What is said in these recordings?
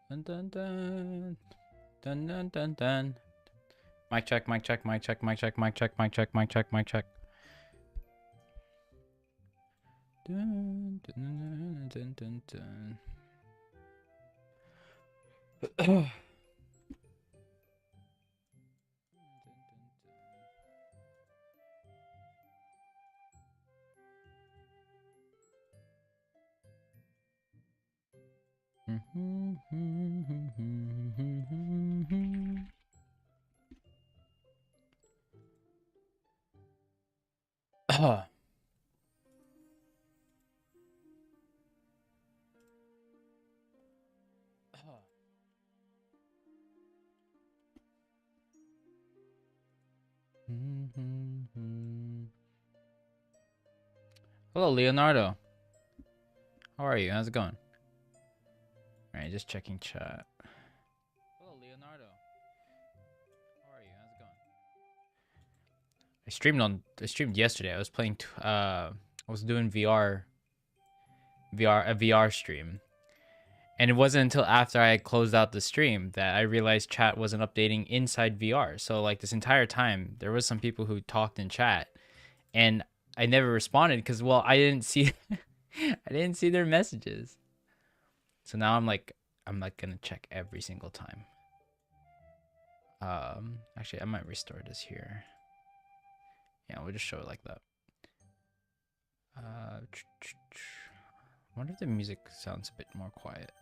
Dun dun dun. Dun dun dun dun. Mic check, mic check, mic check, mic check, mic check, mic check, mic check, mic check. Dun dun dun dun dun. Hello, Leonardo. How are you? How's it going? Alright, just checking chat. Hello, Leonardo. How are you? How's it going? I streamed yesterday. I was playing I was doing a VR stream. And it wasn't until after I closed out the stream that I realized chat wasn't updating inside VR. So like this entire time, there was some people who talked in chat, and I never responded because, well, I didn't see I didn't see their messages. So now I'm like gonna check every single time. Actually, I might restore this here. Yeah, we'll just show it like that. I wonder if the music sounds a bit more quiet.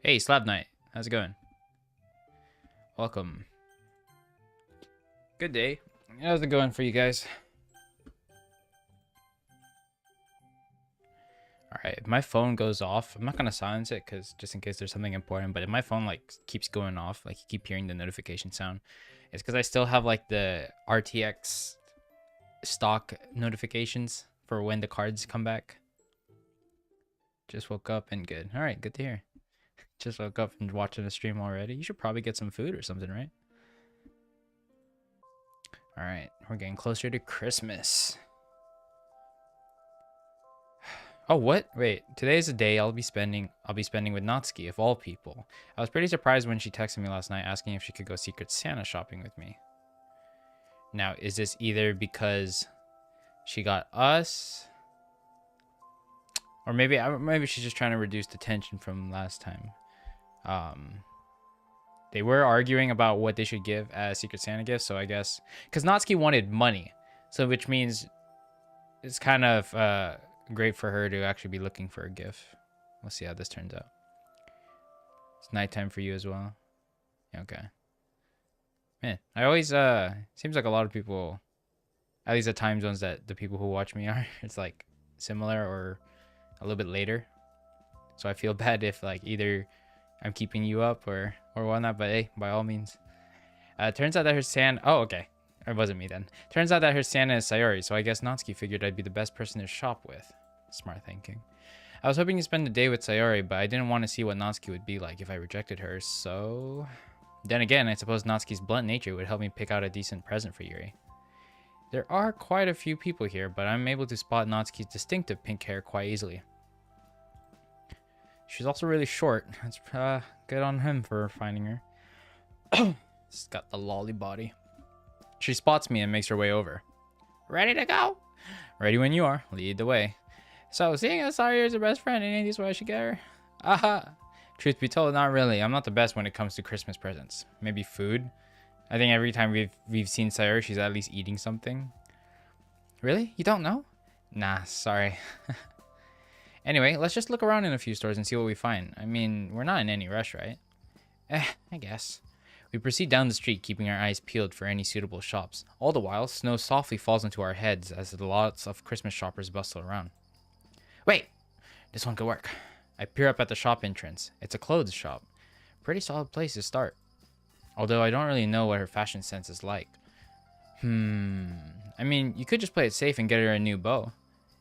Hey, Slab Knight. How's it going? Welcome. Good day. How's it going for you guys? Alright, if my phone goes off, I'm not gonna silence it because just in case there's something important, but if my phone like keeps going off, like you keep hearing the notification sound, it's because I still have like the RTX stock notifications for when the cards come back. Just woke up and good. Alright, good to hear. Just woke up and watching the stream already. You should probably get some food or something, right? Alright, we're getting closer to Christmas. Oh, what? Wait, today's a day I'll be spending with Natsuki, of all people. I was pretty surprised when she texted me last night asking if she could go Secret Santa shopping with me. Now, is this either because she got us, or maybe she's just trying to reduce the tension from last time? They were arguing about what they should give as Secret Santa gifts, so I guess because Natsuki wanted money, so which means it's kind of great for her to actually be looking for a gift. We'll see how this turns out. It's nighttime for you as well. Yeah, okay. Man, I always seems like a lot of people, at least the time zones that the people who watch me are, it's like similar or a little bit later. So I feel bad if like either I'm keeping you up or whatnot, but hey, by all means. Turns out that her Santa, oh, okay. It wasn't me then. Turns out that her Santa is Sayori, so I guess Natsuki figured I'd be the best person to shop with. Smart thinking. I was hoping to spend the day with Sayori, but I didn't want to see what Natsuki would be like if I rejected her, so... Then again, I suppose Natsuki's blunt nature would help me pick out a decent present for Yuri. There are quite a few people here, but I'm able to spot Natsuki's distinctive pink hair quite easily. She's also really short. That's good on him for finding her. She's got the lolly body. She spots me and makes her way over. Ready to go? Ready when you are. Lead the way. So, seeing as Sayori is her best friend, any idea why I should get her? Aha! Truth be told, not really. I'm not the best when it comes to Christmas presents. Maybe food? I think every time we've seen Sayori, she's at least eating something. Really? You don't know? Nah, sorry. Anyway, let's just look around in a few stores and see what we find. I mean, we're not in any rush, right? I guess. We proceed down the street, keeping our eyes peeled for any suitable shops. All the while, snow softly falls into our heads as the lots of Christmas shoppers bustle around. Wait! This one could work. I peer up at the shop entrance. It's a clothes shop. Pretty solid place to start. Although I don't really know what her fashion sense is like. I mean, you could just play it safe and get her a new bow.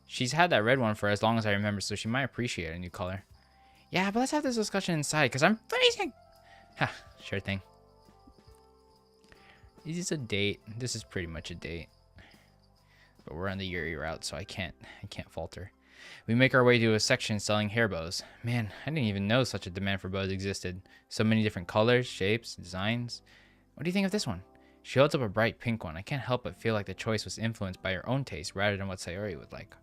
She's had that red one for as long as I remember, so she might appreciate a new color. Yeah, but let's have this discussion inside, because I'm freezing! Ha, sure thing. Is this a date? This is pretty much a date. But we're on the Yuri route, so I can't falter. We make our way to a section selling hair bows. Man, I didn't even know such a demand for bows existed. So many different colors, shapes, designs. What do you think of this one? She holds up a bright pink one. I can't help but feel like the choice was influenced by her own taste rather than what Sayori would like.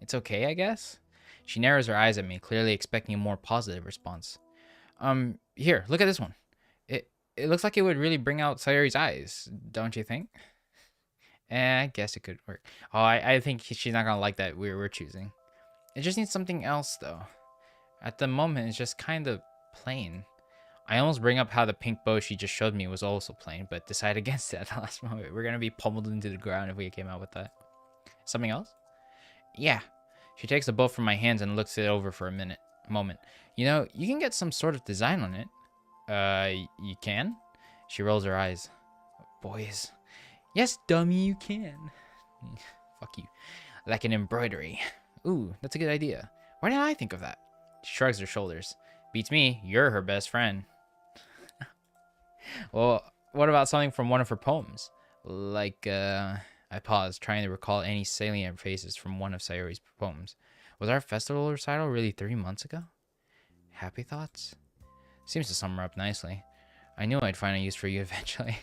It's okay, I guess? She narrows her eyes at me, clearly expecting a more positive response. Here, look at this one. It looks like it would really bring out Sayori's eyes, don't you think? I guess it could work. Oh, I think she's not gonna like that we're choosing. It just needs something else, though. At the moment, it's just kind of plain. I almost bring up how the pink bow she just showed me was also plain, but decide against it at the last moment. We're gonna be pummeled into the ground if we came out with that. Something else? Yeah. She takes the bow from my hands and looks it over for a moment. You know, you can get some sort of design on it. You can? She rolls her eyes. Boys. Yes, dummy, you can. Fuck you. Like an embroidery. Ooh, that's a good idea. Why didn't I think of that? She shrugs her shoulders. Beats me, you're her best friend. Well, what about something from one of her poems? Like, I paused, trying to recall any salient phrases from one of Sayori's poems. Was our festival recital really 3 months ago? Happy thoughts? Seems to sum her up nicely. I knew I'd find a use for you eventually.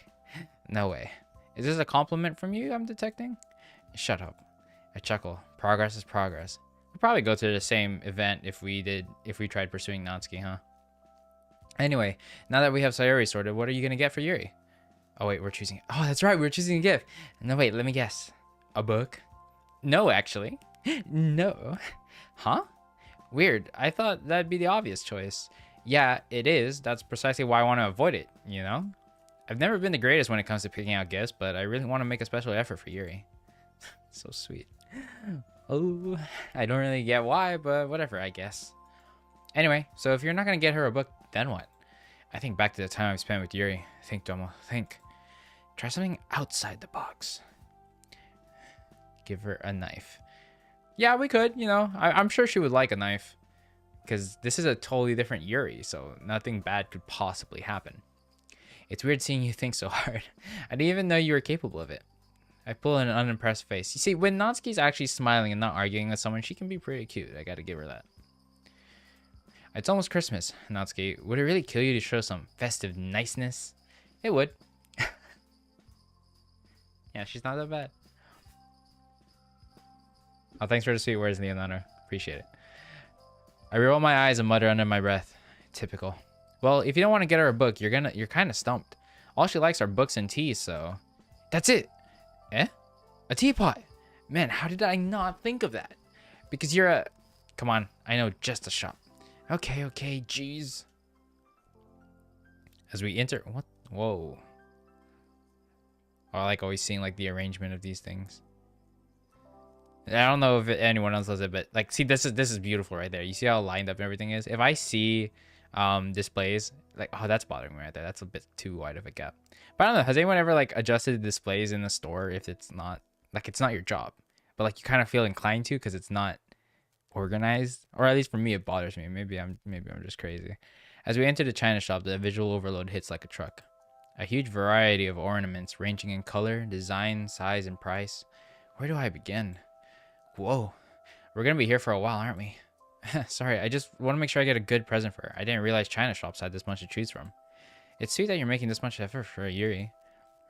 No way. Is this a compliment from you I'm detecting? Shut up. I chuckle. Progress is progress. We'd probably go to the same event if we tried pursuing Natsuki, huh? Anyway, now that we have Sayori sorted, what are you gonna get for Yuri? Oh wait, we're choosing. Oh, that's right, we're choosing a gift. No, wait, let me guess. A book? No, actually. No. Huh? Weird. I thought that'd be the obvious choice. Yeah, it is. That's precisely why I want to avoid it, you know? I've never been the greatest when it comes to picking out gifts, but I really want to make a special effort for Yuri. So sweet. Oh, I don't really get why, but whatever, I guess. Anyway, so if you're not going to get her a book, then what? I think back to the time I've spent with Yuri. Think, Domo, think. Try something outside the box. Give her a knife. Yeah, we could, you know. I'm sure she would like a knife. Because this is a totally different Yuri, so nothing bad could possibly happen. It's weird seeing you think so hard. I didn't even know you were capable of it. I pull in an unimpressed face. You see, when Natsuki's actually smiling and not arguing with someone, she can be pretty cute. I gotta give her that. It's almost Christmas, Natsuki. Would it really kill you to show some festive niceness? It would. Yeah, she's not that bad. Oh, thanks for the sweet words, Leonardo. Appreciate it. I roll my eyes and mutter under my breath. Typical. Well, if you don't want to get her a book, you're kind of stumped. All she likes are books and tea, so... That's it! Eh? A teapot! Man, how did I not think of that? Because you're a... Come on, I know just a shop. Okay, jeez. As we enter... What? Whoa. I like always seeing, like, the arrangement of these things. I don't know if anyone else does it, but, like, see, this is beautiful right there. You see how lined up everything is? If I see displays, like, oh, that's bothering me right there. That's a bit too wide of a gap. But I don't know. Has anyone ever, like, adjusted the displays in the store if it's not, like, it's not your job? But, like, you kind of feel inclined to because it's not organized. Or at least for me, it bothers me. Maybe I'm just crazy. As we enter the china shop, the visual overload hits like a truck. A huge variety of ornaments ranging in color, design, size, and price. Where do I begin? Whoa. We're going to be here for a while, aren't we? Sorry, I just want to make sure I get a good present for her. I didn't realize china shops had this much to choose from. It's sweet that you're making this much effort for Yuri.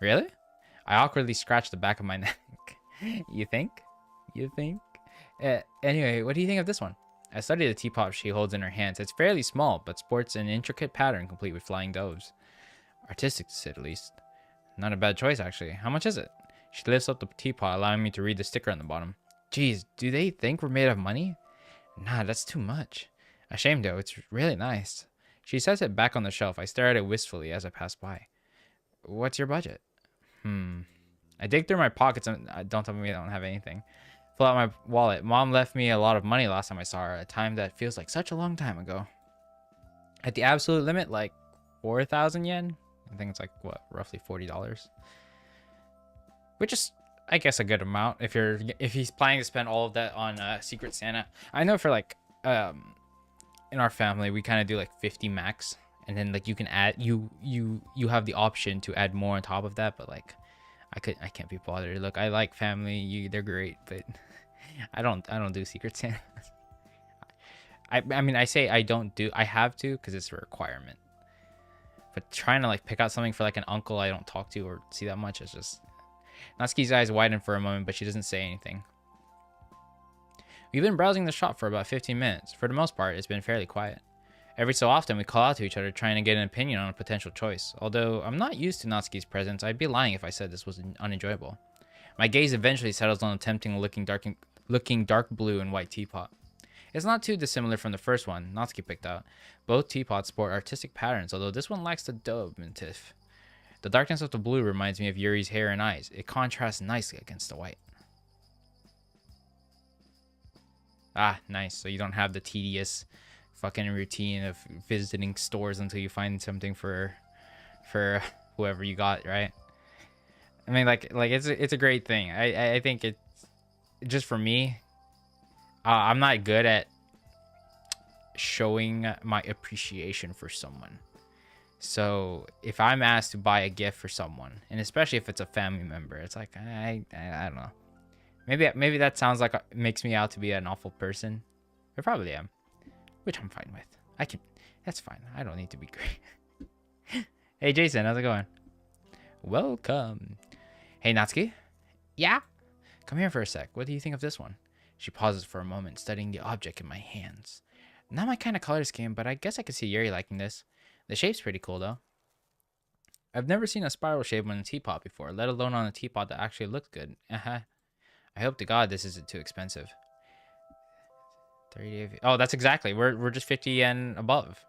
Really? I awkwardly scratched the back of my neck. You think? Anyway, what do you think of this one? I study the teapot she holds in her hands. It's fairly small, but sports an intricate pattern complete with flying doves. Artistic to say the least. Not a bad choice, actually. How much is it? She lifts up the teapot, allowing me to read the sticker on the bottom. Geez, do they think we're made of money? Nah, that's too much. Ashamed though, it's really nice. She sets it back on the shelf. I stare at it wistfully as I pass by. What's your budget? I dig through my pockets and don't tell me I don't have anything. Pull out my wallet. Mom left me a lot of money last time I saw her, a time that feels like such a long time ago. At the absolute limit, like 4,000 yen? I think it's like, what, roughly $40? Which is, I guess, a good amount if he's planning to spend all of that on Secret Santa. I know for like in our family we kind of do like 50 max, and then like you can add you have the option to add more on top of that, but like I can't be bothered. Look, I like family, they're great, but I don't do Secret Santa. I mean, I say I don't do. I have to because it's a requirement. But trying to like pick out something for like an uncle I don't talk to or see that much is just. Natsuki's eyes widen for a moment, but she doesn't say anything. We've been browsing the shop for about 15 minutes. For the most part, it's been fairly quiet. Every so often, we call out to each other trying to get an opinion on a potential choice. Although I'm not used to Natsuki's presence, I'd be lying if I said this was unenjoyable. My gaze eventually settles on a tempting looking dark blue and white teapot. It's not too dissimilar from the first one Natsuki picked out. Both teapots sport artistic patterns, although this one lacks the dove motif. The darkness of the blue reminds me of Yuri's hair and eyes. It contrasts nicely against the white. Ah, nice. So you don't have the tedious fucking routine of visiting stores until you find something for whoever you got, right? I mean, like it's a great thing. I think it's just for me. I'm not good at showing my appreciation for someone. So if I'm asked to buy a gift for someone, and especially if it's a family member, it's like I don't know. Maybe that sounds like makes me out to be an awful person. I probably am, which I'm fine with. That's fine. I don't need to be great. Hey Jason, how's it going? Welcome. Hey Natsuki. Yeah? Come here for a sec. What do you think of this one? She pauses for a moment, studying the object in my hands. Not my kind of color scheme, but I guess I could see Yuri liking this. The shape's pretty cool though. I've never seen a spiral shape on a teapot before, let alone on a teapot that actually looks good. I hope to God this isn't too expensive. 30. Oh, that's exactly. We're just 50 yen above.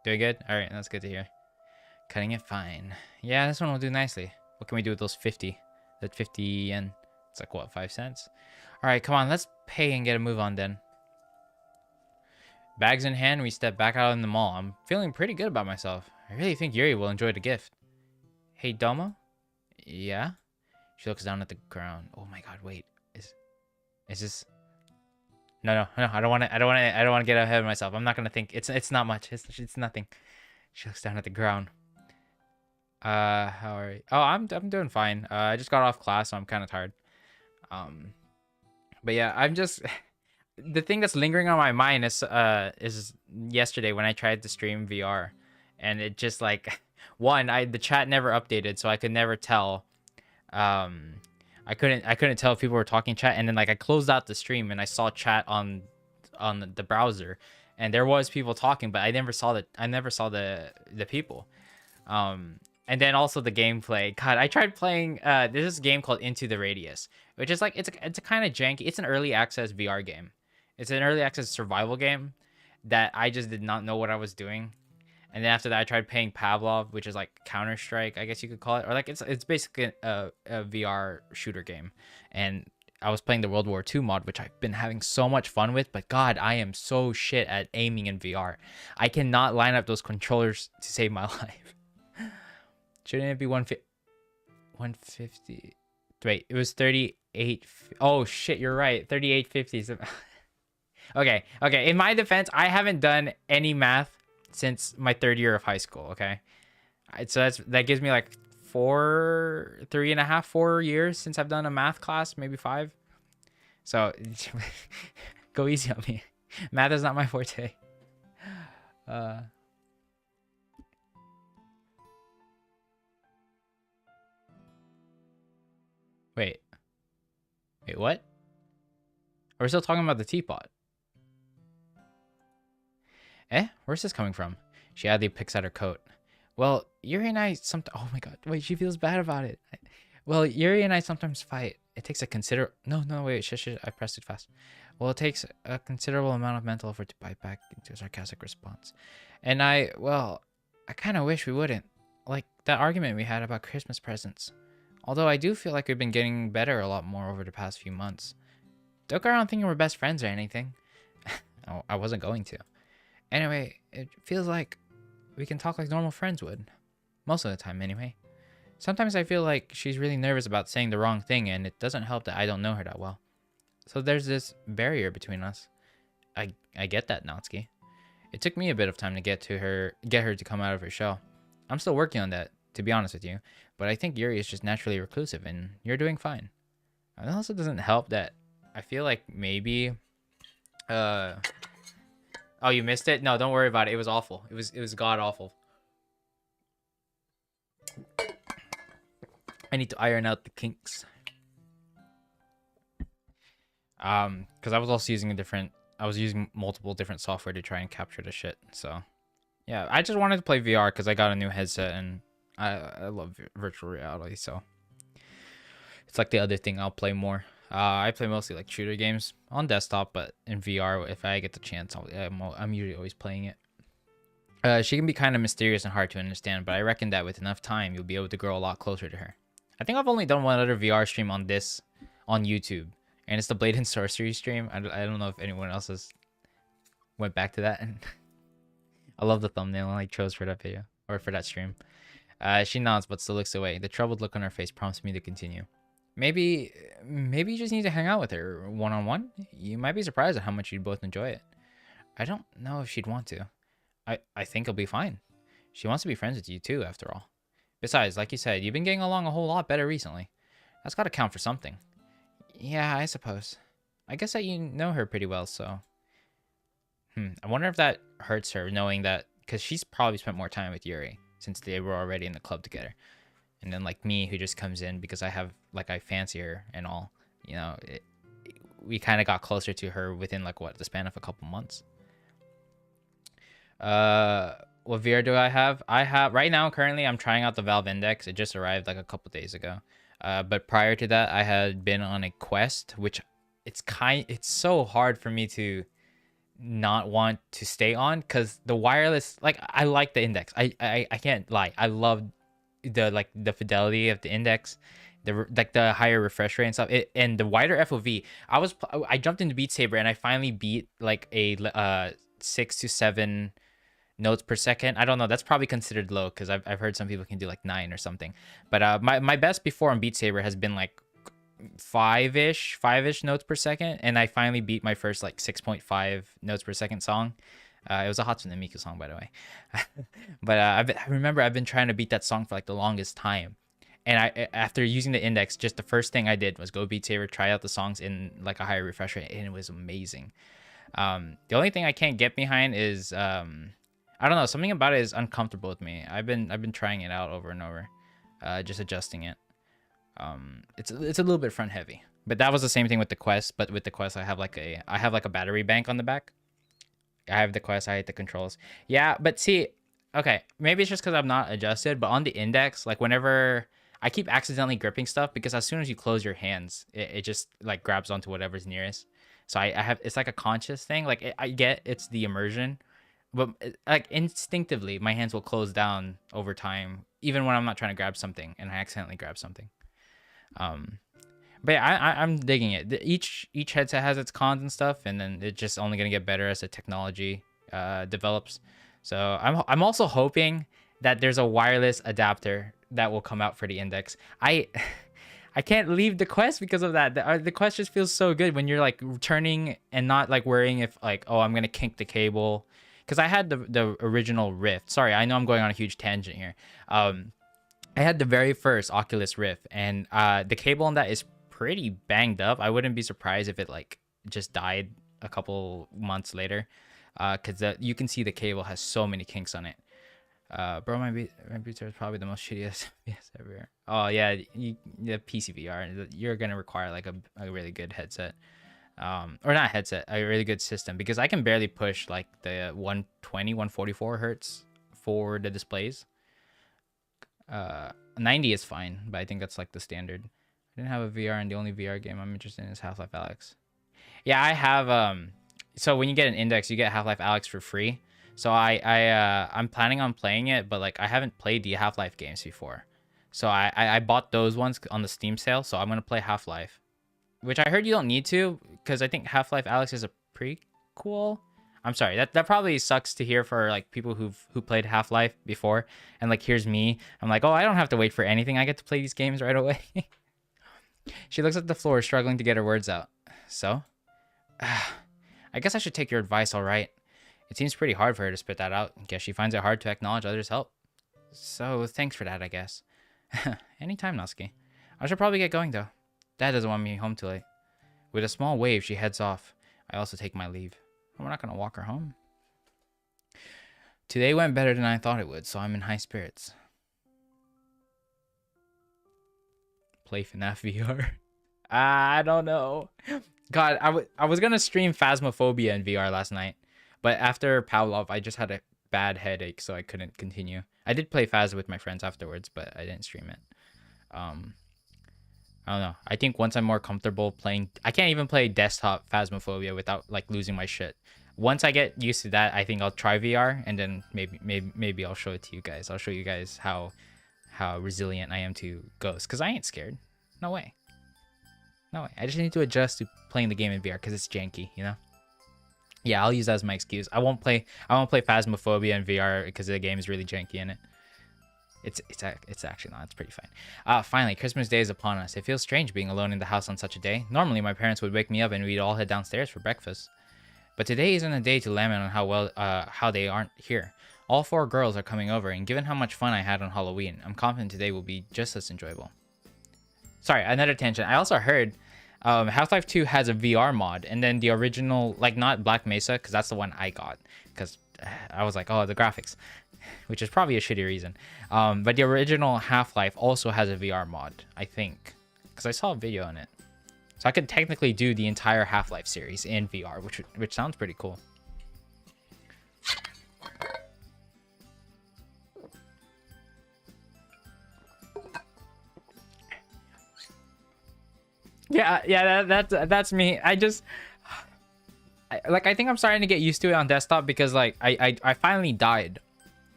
Doing good? Alright, that's good to hear. Cutting it fine. Yeah, this one will do nicely. What can we do with those 50? That 50 yen. It's like what, 5 cents? Alright, come on, let's pay and get a move on then. Bags in hand, we step back out in the mall. I'm feeling pretty good about myself. I really think Yuri will enjoy the gift. Hey, Domo? Yeah? She looks down at the ground. Oh my god, wait. Is this... No, I don't want to get ahead of myself. I'm not going to think. It's not much. It's nothing. She looks down at the ground. How are you? Oh, I'm doing fine. I just got off class, so I'm kind of tired. But yeah, I'm just... The thing that's lingering on my mind is yesterday when I tried to stream VR, and it just like the chat never updated, so I could never tell. I couldn't tell if people were talking chat, and then like I closed out the stream and I saw chat on the browser, and there was people talking, but I never saw the people. And then also the gameplay. God, I tried playing there's this game called Into the Radius, which is like it's a kind of janky. It's an early access VR game. It's an early access survival game that I just did not know what I was doing. And then after that, I tried playing Pavlov, which is like Counter-Strike, I guess you could call it, or like it's basically a VR shooter game. And I was playing the World War II mod, which I've been having so much fun with. But God, I am so shit at aiming in VR. I cannot line up those controllers to save my life. Shouldn't it be 150? Wait, it was 38. Oh shit, you're right. 3850. Okay. In my defense, I haven't done any math since my 3rd year of high school. Okay, so that gives me like 3.5, 4 years since I've done a math class, maybe 5. So go easy on me. Math is not my forte. Wait, what? We're still talking about the teapot. Where's this coming from? She idly picks at her coat. Well, Yuri and I oh my god, wait, she feels bad about it. Well, Yuri and I sometimes fight. It takes a no, wait, shush, I pressed it fast. Well, it takes a considerable amount of mental effort to bite back into a sarcastic response. And I kind of wish we wouldn't. Like that argument we had about Christmas presents. Although I do feel like we've been getting better a lot more over the past few months. Don't go around thinking we're best friends or anything. Oh, I wasn't going to. Anyway, it feels like we can talk like normal friends would. Most of the time, anyway. Sometimes I feel like she's really nervous about saying the wrong thing, and it doesn't help that I don't know her that well. So there's this barrier between us. I get that, Natsuki. It took me a bit of time to get her to come out of her shell. I'm still working on that, to be honest with you, but I think Yuri is just naturally reclusive, and you're doing fine. It also doesn't help that I feel like maybe oh, you missed it? No, don't worry about it. It was awful. It was god awful. I need to iron out the kinks. Because I was also using I was using multiple different software to try and capture the shit. So, yeah, I just wanted to play VR because I got a new headset and I love virtual reality. So, it's like the other thing I'll play more. I play mostly like shooter games on desktop, but in VR, if I get the chance, I'm usually always playing it. She can be kind of mysterious and hard to understand, but I reckon that with enough time, you'll be able to grow a lot closer to her. I think I've only done one other VR stream on YouTube, and it's the Blade and Sorcery stream. I don't know if anyone else has went back to that. And I love the thumbnail I chose for that video, or for that stream. She nods, but still looks away. The troubled look on her face prompts me to continue. Maybe you just need to hang out with her one-on-one. You might be surprised at how much you'd both enjoy it. I don't know if she'd want to. I think it'll be fine. She wants to be friends with you too, after all. Besides, like you said, you've been getting along a whole lot better recently. That's got to count for something. Yeah, I suppose. I guess that you know her pretty well, so... I wonder if that hurts her, knowing that... Because she's probably spent more time with Yuri, since they were already in the club together. And then, like, me, who just comes in because I fancy her and all. You know, we kind of got closer to her within, like, what, the span of a couple months. What VR do I have? Right now, currently, I'm trying out the Valve Index. It just arrived, like, a couple days ago. But prior to that, I had been on a Quest, which it's so hard for me to not want to stay on, because the wireless, like, I like the Index. I can't lie. I love the fidelity of the Index, the higher refresh rate and stuff, and the wider FOV. I jumped into Beat Saber and I finally beat like a 6 to 7 notes per second. I don't know, that's probably considered low because I've heard some people can do like 9 or something, but my best before on Beat Saber has been like 5-ish notes per second, and I finally beat my first like 6.5 notes per second song. It was a Hatsune Miku song, by the way. But I remember I've been trying to beat that song for like the longest time. And after using the Index, just the first thing I did was go Beat Saber, try out the songs in like a higher refresh rate, and it was amazing. The only thing I can't get behind is I don't know, something about it is uncomfortable with me. I've been trying it out over and over, just adjusting it. It's a little bit front heavy, but that was the same thing with the Quest. But with the Quest, I have like a battery bank on the back. I have the Quest, I hate the controls. Yeah, but see, okay, maybe it's just because I'm not adjusted, but on the Index, like whenever I keep accidentally gripping stuff, because as soon as you close your hands, it just like grabs onto whatever's nearest. So I have, it's like a conscious thing. Like I get it's the immersion, but like instinctively, my hands will close down over time, even when I'm not trying to grab something and I accidentally grab something. But yeah, I'm digging it. Each headset has its cons and stuff, and then it's just only gonna get better as the technology develops. So I'm also hoping that there's a wireless adapter that will come out for the Index. I can't leave the Quest because of that. The Quest just feels so good when you're like turning and not like worrying if like, oh, I'm gonna kink the cable. Because I had the original Rift. Sorry, I know I'm going on a huge tangent here. I had the very first Oculus Rift, and the cable on that is pretty banged up. I wouldn't be surprised if it like just died a couple months later, because you can see the cable has so many kinks on it. Bro, my Beats is probably the most shittiest FPS ever. Oh yeah, the PC VR, you're gonna require like a really good headset, or not headset, a really good system, because I can barely push like the 120, 144 hertz for the displays. 90 is fine, but I think that's like the standard. I didn't have a VR, and the only VR game I'm interested in is Half-Life Alyx. Yeah, I have so when you get an Index, you get Half-Life Alyx for free. So I'm planning on playing it, but like I haven't played the Half-Life games before. So I bought those ones on the Steam sale, so I'm gonna play Half-Life, which I heard you don't need to, because I think Half-Life Alyx is a prequel. I'm sorry, that probably sucks to hear for like people who played Half-Life before, and like here's me. I'm like, oh, I don't have to wait for anything. I get to play these games right away. She looks at the floor, struggling to get her words out. So, I guess I should take your advice, all right? It seems pretty hard for her to spit that out. Guess she finds it hard to acknowledge others' help. So, thanks for that, I guess. Anytime, Natsuki. I should probably get going, though. Dad doesn't want me home too late. With a small wave, she heads off. I also take my leave. We're not going to walk her home. Today went better than I thought it would, so I'm in high spirits. Play FNAF VR. I don't know. God, I was going to stream Phasmophobia in VR last night. But after Pavlov, I just had a bad headache, so I couldn't continue. I did play Phas with my friends afterwards, but I didn't stream it. I don't know. I think once I'm more comfortable playing... I can't even play desktop Phasmophobia without like losing my shit. Once I get used to that, I think I'll try VR, and then maybe I'll show it to you guys. I'll show you guys how resilient I am to ghosts, because I ain't scared. No way. No way. I just need to adjust to playing the game in VR because it's janky, you know? Yeah, I'll use that as my excuse. I won't play Phasmophobia in VR because the game is really janky in it. It's actually not. It's pretty fine. Finally, Christmas Day is upon us. It feels strange being alone in the house on such a day. Normally, my parents would wake me up and we'd all head downstairs for breakfast. But today isn't a day to lament on how they aren't here. All 4 girls are coming over, and given how much fun I had on Halloween, I'm confident today will be just as enjoyable. Sorry, another tangent. I also heard Half-Life 2 has a VR mod, and then the original, like not Black Mesa, because that's the one I got, because I was like, oh, the graphics, which is probably a shitty reason. But the original Half-Life also has a VR mod, I think, because I saw a video on it. So I could technically do the entire Half-Life series in VR, which sounds pretty cool. Yeah, that's me. I think I'm starting to get used to it on desktop because like I finally died.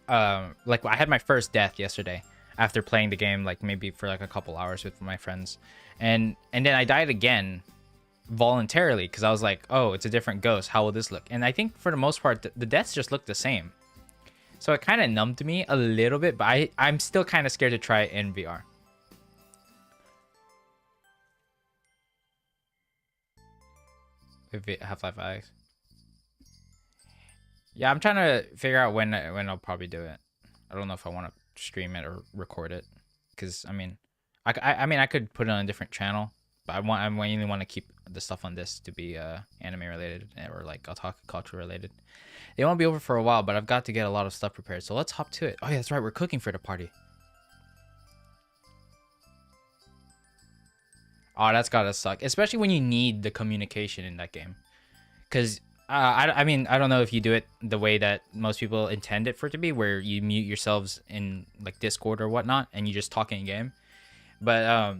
Like I had my first death yesterday after playing the game like maybe for like a couple hours with my friends, and then I died again voluntarily because I was like, oh, it's a different ghost. How will this look? And I think for the most part the deaths just look the same, so it kind of numbed me a little bit. But I'm still kind of scared to try it in VR. Half-Life Alyx. Yeah, I'm trying to figure out when I'll probably do it. I don't know if I want to stream it or record it, because I mean, I could put it on a different channel, but I mainly want to keep the stuff on this to be anime related or like otaku culture related. It won't be over for a while, but I've got to get a lot of stuff prepared. So let's hop to it. Oh yeah, that's right. We're cooking for the party. Oh, that's gotta suck, especially when you need the communication in that game. Because, I mean, I don't know if you do it the way that most people intend it for it to be, where you mute yourselves in, like, Discord or whatnot, and you just talk in game. But,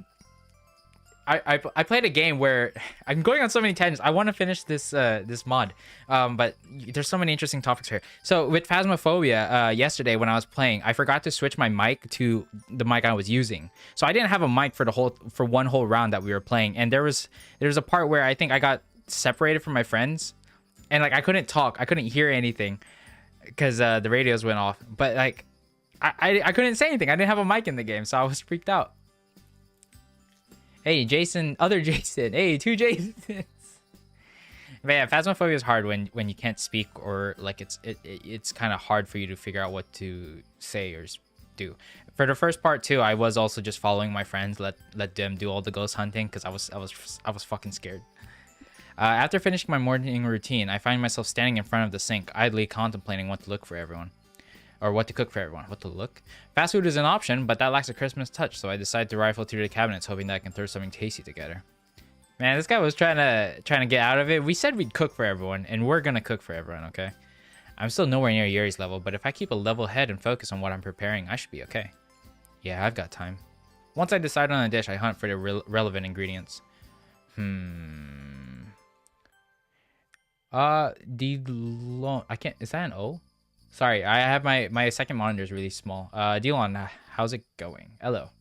I played a game where I'm going on so many tangents. I want to finish this this mod, but there's so many interesting topics here. So with Phasmophobia, yesterday when I was playing, I forgot to switch my mic to the mic I was using. So I didn't have a mic for one whole round that we were playing, and there was a part where I think I got separated from my friends, and like I couldn't talk, I couldn't hear anything because the radios went off. But like I couldn't say anything. I didn't have a mic in the game, so I was freaked out. Hey, Jason, other Jason. Hey, 2 Jasons. But yeah, Phasmophobia is hard when you can't speak, or like it's kind of hard for you to figure out what to say or do. For the first part too, I was also just following my friends, let them do all the ghost hunting because I was fucking scared. After finishing my morning routine, I find myself standing in front of the sink, idly contemplating what to look for everyone. Or what to cook for everyone. What to look? Fast food is an option, but that lacks a Christmas touch, so I decide to rifle through the cabinets, hoping that I can throw something tasty together. Man, this guy was trying to get out of it. We said we'd cook for everyone, and we're gonna cook for everyone, okay? I'm still nowhere near Yuri's level, but if I keep a level head and focus on what I'm preparing, I should be okay. Yeah, I've got time. Once I decide on a dish, I hunt for the relevant ingredients. I can't. Is that an O? Sorry, I have my second monitor is really small. Dylan, how's it going? Hello.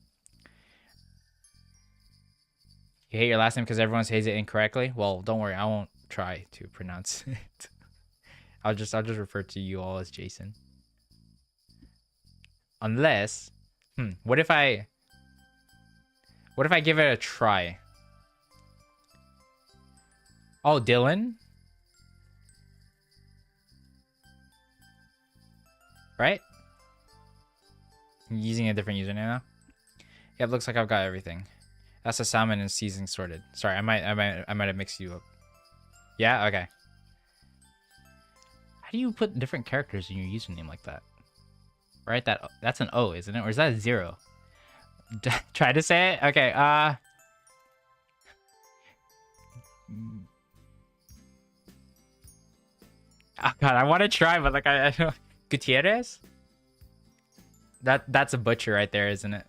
You hate your last name because everyone says it incorrectly? Well, don't worry, I won't try to pronounce it. I'll just refer to you all as Jason. Unless, what if I give it a try? Oh, Dylan? Right? I'm using a different username now. Yep, looks like I've got everything. That's a salmon and seasoning sorted. Sorry, I might have mixed you up. Yeah, okay. How do you put different characters in your username like that? Right, that's an O, isn't it? Or is that a 0? Try to say it. Okay. Oh god, I want to try, but like I don't. Gutierrez? That's a butcher right there, isn't it?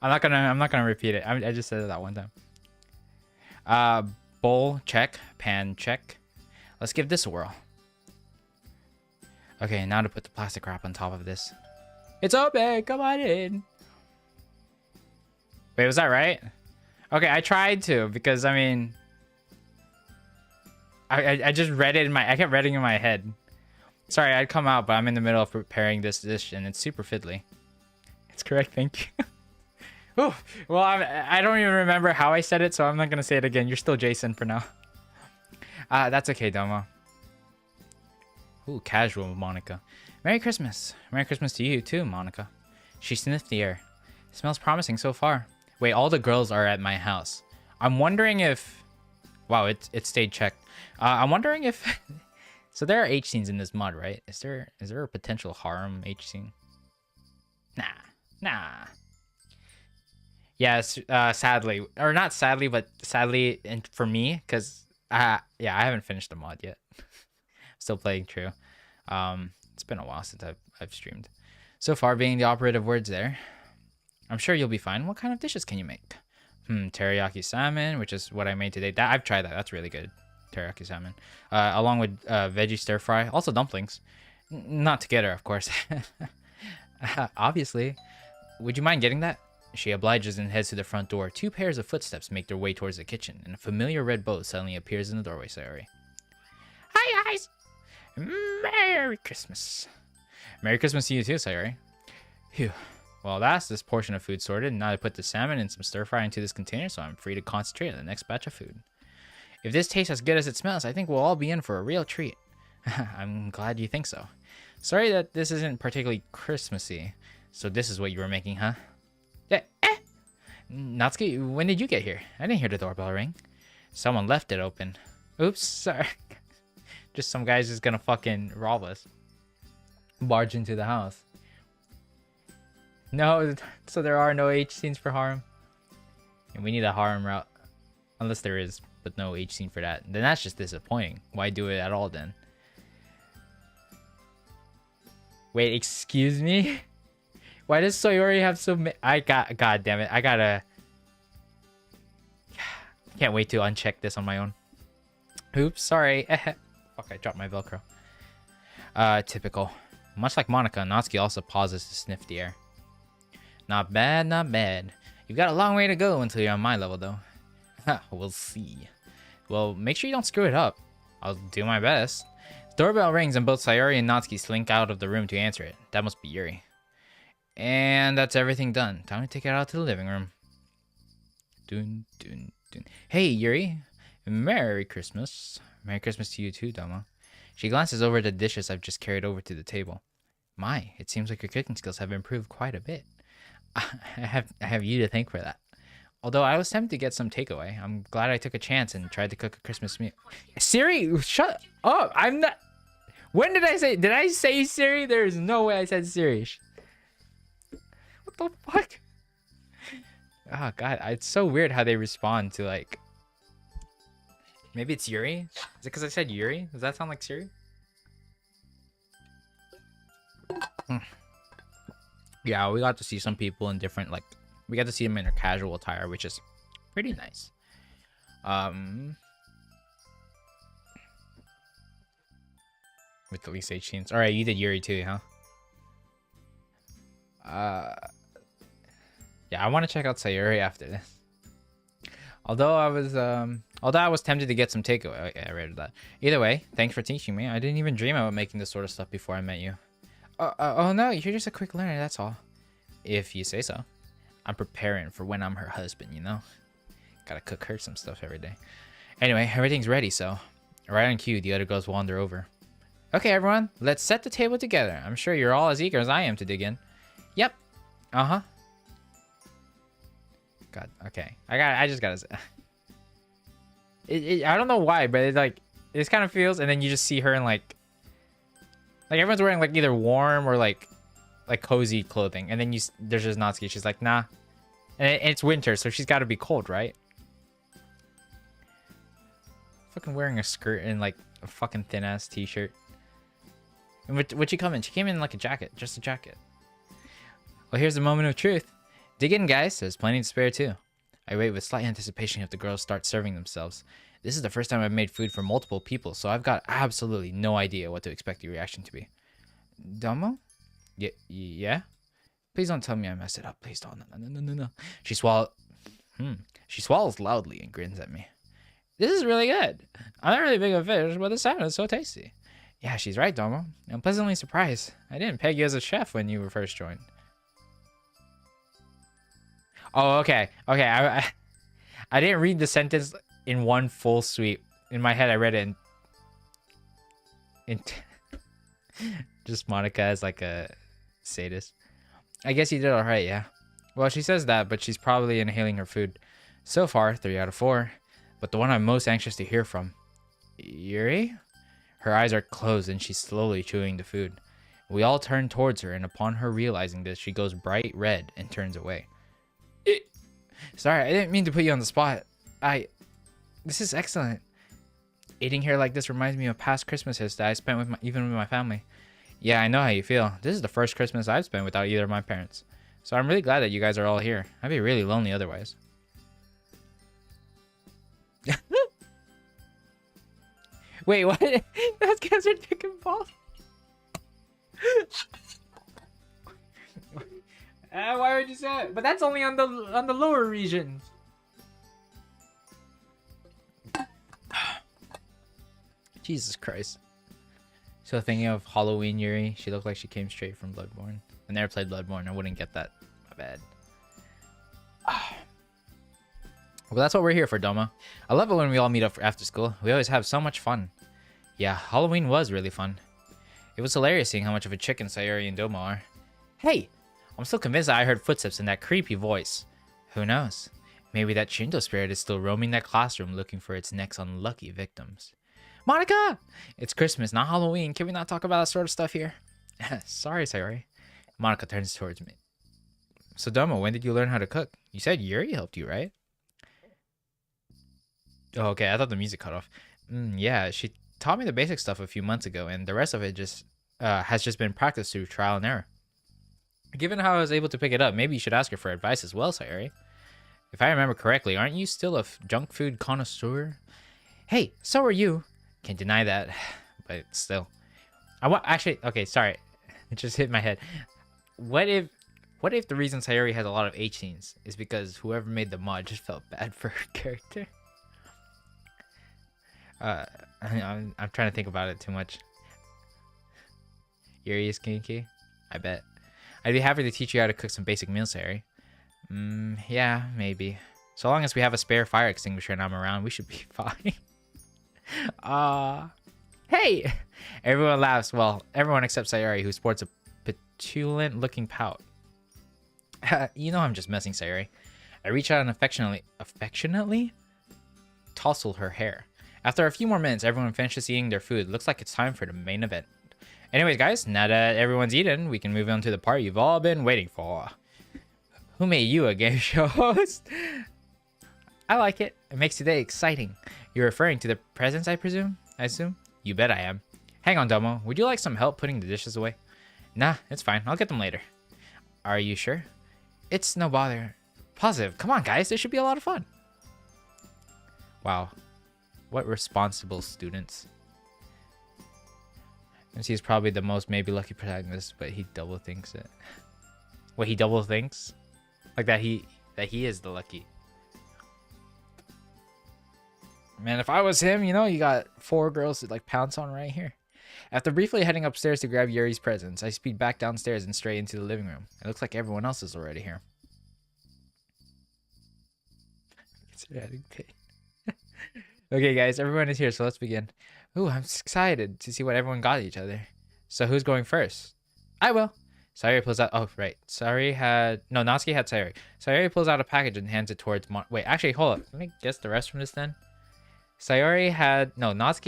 I'm not gonna repeat it. I just said it that one time. Bowl check, pan check. Let's give this a whirl. Okay, now to put the plastic wrap on top of this. It's open. Come on in. Wait, was that right? Okay, I tried to because I mean, I just read it in my. I kept reading in my head. Sorry, I'd come out, but I'm in the middle of preparing this dish, and it's super fiddly. It's correct, thank you. Oh, well, I don't even remember how I said it, so I'm not gonna say it again. You're still Jason for now. That's okay, Domo. Ooh, casual, Monica. Merry Christmas. Merry Christmas to you too, Monica. She sniffed the air. It smells promising so far. Wait, all the girls are at my house. I'm wondering if... Wow, it stayed checked. I'm wondering if... So there are H scenes in this mod, right? Is there a potential harem H scene? Nah. Yes, sadly. Or not sadly, but sadly for me, because... yeah, I haven't finished the mod yet. Still playing True. It's been a while since I've streamed. So far, being the operative words there. I'm sure you'll be fine. What kind of dishes can you make? Teriyaki salmon, which is what I made today. I've tried that. That's really good. Teriyaki salmon. Along with veggie stir fry. Also dumplings. Not together, of course. Obviously. Would you mind getting that? She obliges and heads to the front door. 2 pairs of footsteps make their way towards the kitchen, and a familiar red boat suddenly appears in the doorway. Sayori. Hi, guys! Merry Christmas. Merry Christmas to you too, Sayori. Phew. Well, that's this portion of food sorted. Now I put the salmon and some stir fry into this container, so I'm free to concentrate on the next batch of food. If this tastes as good as it smells, I think we'll all be in for a real treat. I'm glad you think so. Sorry that this isn't particularly Christmassy. So this is what you were making, huh? Yeah. Natsuki, when did you get here? I didn't hear the doorbell ring. Someone left it open. Oops, sorry. Just some guy's just gonna fucking rob us. Barge into the house. No, so there are no H scenes for harem. And we need a harem route. Unless there is, but no H scene for that. Then that's just disappointing. Why do it at all then? Wait, excuse me? Why does Sayori have so many? God damn it. I gotta... Can't wait to uncheck this on my own. Oops, sorry. Fuck, I dropped my Velcro. Typical. Much like Monica, Natsuki also pauses to sniff the air. Not bad, not bad. You've got a long way to go until you're on my level, though. We'll see. Well, make sure you don't screw it up. I'll do my best. The doorbell rings and both Sayori and Natsuki slink out of the room to answer it. That must be Yuri. And that's everything done. Time to take it out to the living room. Dun, dun, dun. Hey, Yuri. Merry Christmas. Merry Christmas to you too, Domo. She glances over the dishes I've just carried over to the table. My, it seems like your cooking skills have improved quite a bit. I have you to thank for that. Although I was tempted to get some takeaway, I'm glad I took a chance and tried to cook a Christmas meal. Siri, shut up! I'm not... When did I say... Did I say Siri? There's no way I said Siri. What the fuck? Oh, God. It's so weird how they respond to, like... Maybe it's Yuri? Is it because I said Yuri? Does that sound like Siri? Yeah, we got to see some people in different, like... We got to see them in their casual attire, which is pretty nice. With the least H scenes. Alright, you did Yuri too, huh? Yeah, I want to check out Sayuri after this. Although I was tempted to get some takeaway. Okay, I read that. Either way, thanks for teaching me. I didn't even dream about making this sort of stuff before I met you. Oh no, you're just a quick learner, that's all. If you say so. I'm preparing for when I'm her husband, you know? Gotta cook her some stuff every day. Anyway, everything's ready, so... Right on cue, the other girls wander over. Okay, everyone, let's set the table together. I'm sure you're all as eager as I am to dig in. Yep. Uh-huh. God. Okay. I just gotta say. I don't know why, but it kind of feels, and then you just see her in like everyone's wearing like either warm or like cozy clothing, and then there's just Natsuki. She's like, nah, and it's winter, so she's got to be cold, right? Fucking wearing a skirt and like a fucking thin ass t-shirt. And what'd she come in? She came in like a jacket, just a jacket. Well, here's the moment of truth. Dig in, guys. There's plenty to spare too. I wait with slight anticipation if the girls start serving themselves. This is the first time I've made food for multiple people, so I've got absolutely no idea what to expect the reaction to be. Domo? Yeah? Please don't tell me I messed it up. Please don't. No. She swallows loudly and grins at me. This is really good. I'm not really big of a fish, but the salmon is so tasty. Yeah, she's right, Domo. I'm pleasantly surprised. I didn't peg you as a chef when you were first joined. Oh, okay. I didn't read the sentence in one full sweep. In my head, I read it in just Monica as like a sadist. I guess you did all right, yeah. Well, she says that, but she's probably inhaling her food. So far, 3 out of 4. But the one I'm most anxious to hear from. Yuri? Her eyes are closed and she's slowly chewing the food. We all turn towards her, and upon her realizing this, she goes bright red and turns away. Sorry, I didn't mean to put you on the spot. This is excellent. Eating here like this reminds me of past Christmases that I spent even with my family. Yeah, I know how you feel. This is the first Christmas I've spent without either of my parents. So I'm really glad that you guys are all here. I'd be really lonely otherwise. Wait, what? That's cancer chicken balls. Why would you say it? But that's only on the lower regions. Jesus Christ. So thinking of Halloween Yuri, she looked like she came straight from Bloodborne. I never played Bloodborne. I wouldn't get that. My bad. Well, that's what we're here for, Doma. I love it when we all meet up for after school. We always have so much fun. Yeah, Halloween was really fun. It was hilarious seeing how much of a chicken Sayuri and Doma are. Hey! I'm still convinced that I heard footsteps in that creepy voice. Who knows? Maybe that Shinto spirit is still roaming that classroom looking for its next unlucky victims. Monica! It's Christmas, not Halloween. Can we not talk about that sort of stuff here? Sorry, Sayuri. Monica turns towards me. So, Doma, when did you learn how to cook? You said Yuri helped you, right? Oh, okay. I thought the music cut off. Yeah, she taught me the basic stuff a few months ago, and the rest of it has just been practiced through trial and error. Given how I was able to pick it up, maybe you should ask her for advice as well, Sayuri. If I remember correctly, aren't you still a junk food connoisseur? Hey, so are you. Can't deny that, but still. Actually, okay, sorry. It just hit my head. What if the reason Sayuri has a lot of H scenes is because whoever made the mod just felt bad for her character? I'm trying to think about it too much. Yuri is kinky? I bet. I'd be happy to teach you how to cook some basic meals, Sayuri. Yeah, maybe. So long as we have a spare fire extinguisher and I'm around, we should be fine. Hey! Everyone laughs. Well, everyone except Sayuri, who sports a petulant-looking pout. You know I'm just messing, Sayuri. I reach out and affectionately tousle her hair. After a few more minutes, everyone finishes eating their food. Looks like it's time for the main event. Anyways, guys, now that everyone's eaten, we can move on to the part you've all been waiting for. Who made you a game show host? I like it. It makes today exciting. You're referring to the presents, I presume? I assume? You bet I am. Hang on, Domo. Would you like some help putting the dishes away? Nah, it's fine. I'll get them later. Are you sure? It's no bother. Positive. Come on, guys. This should be a lot of fun. Wow. What responsible students. MC is probably the most maybe lucky protagonist, but he double thinks it. What, he double thinks? Like that he is the lucky. Man, if I was him, you know, you got 4 girls to like pounce on right here. After briefly heading upstairs to grab Yuri's presents, I speed back downstairs and straight into the living room. It looks like everyone else is already here. It's adding pain. Okay, guys, everyone is here, so let's begin. Ooh, I'm excited to see what everyone got each other. So who's going first? I will. Sayori pulls out. Oh, right. Natsuki had Sayori. Sayori pulls out a package and hands it towards. Wait, actually, hold up. Let me guess the rest from this then. Natsuki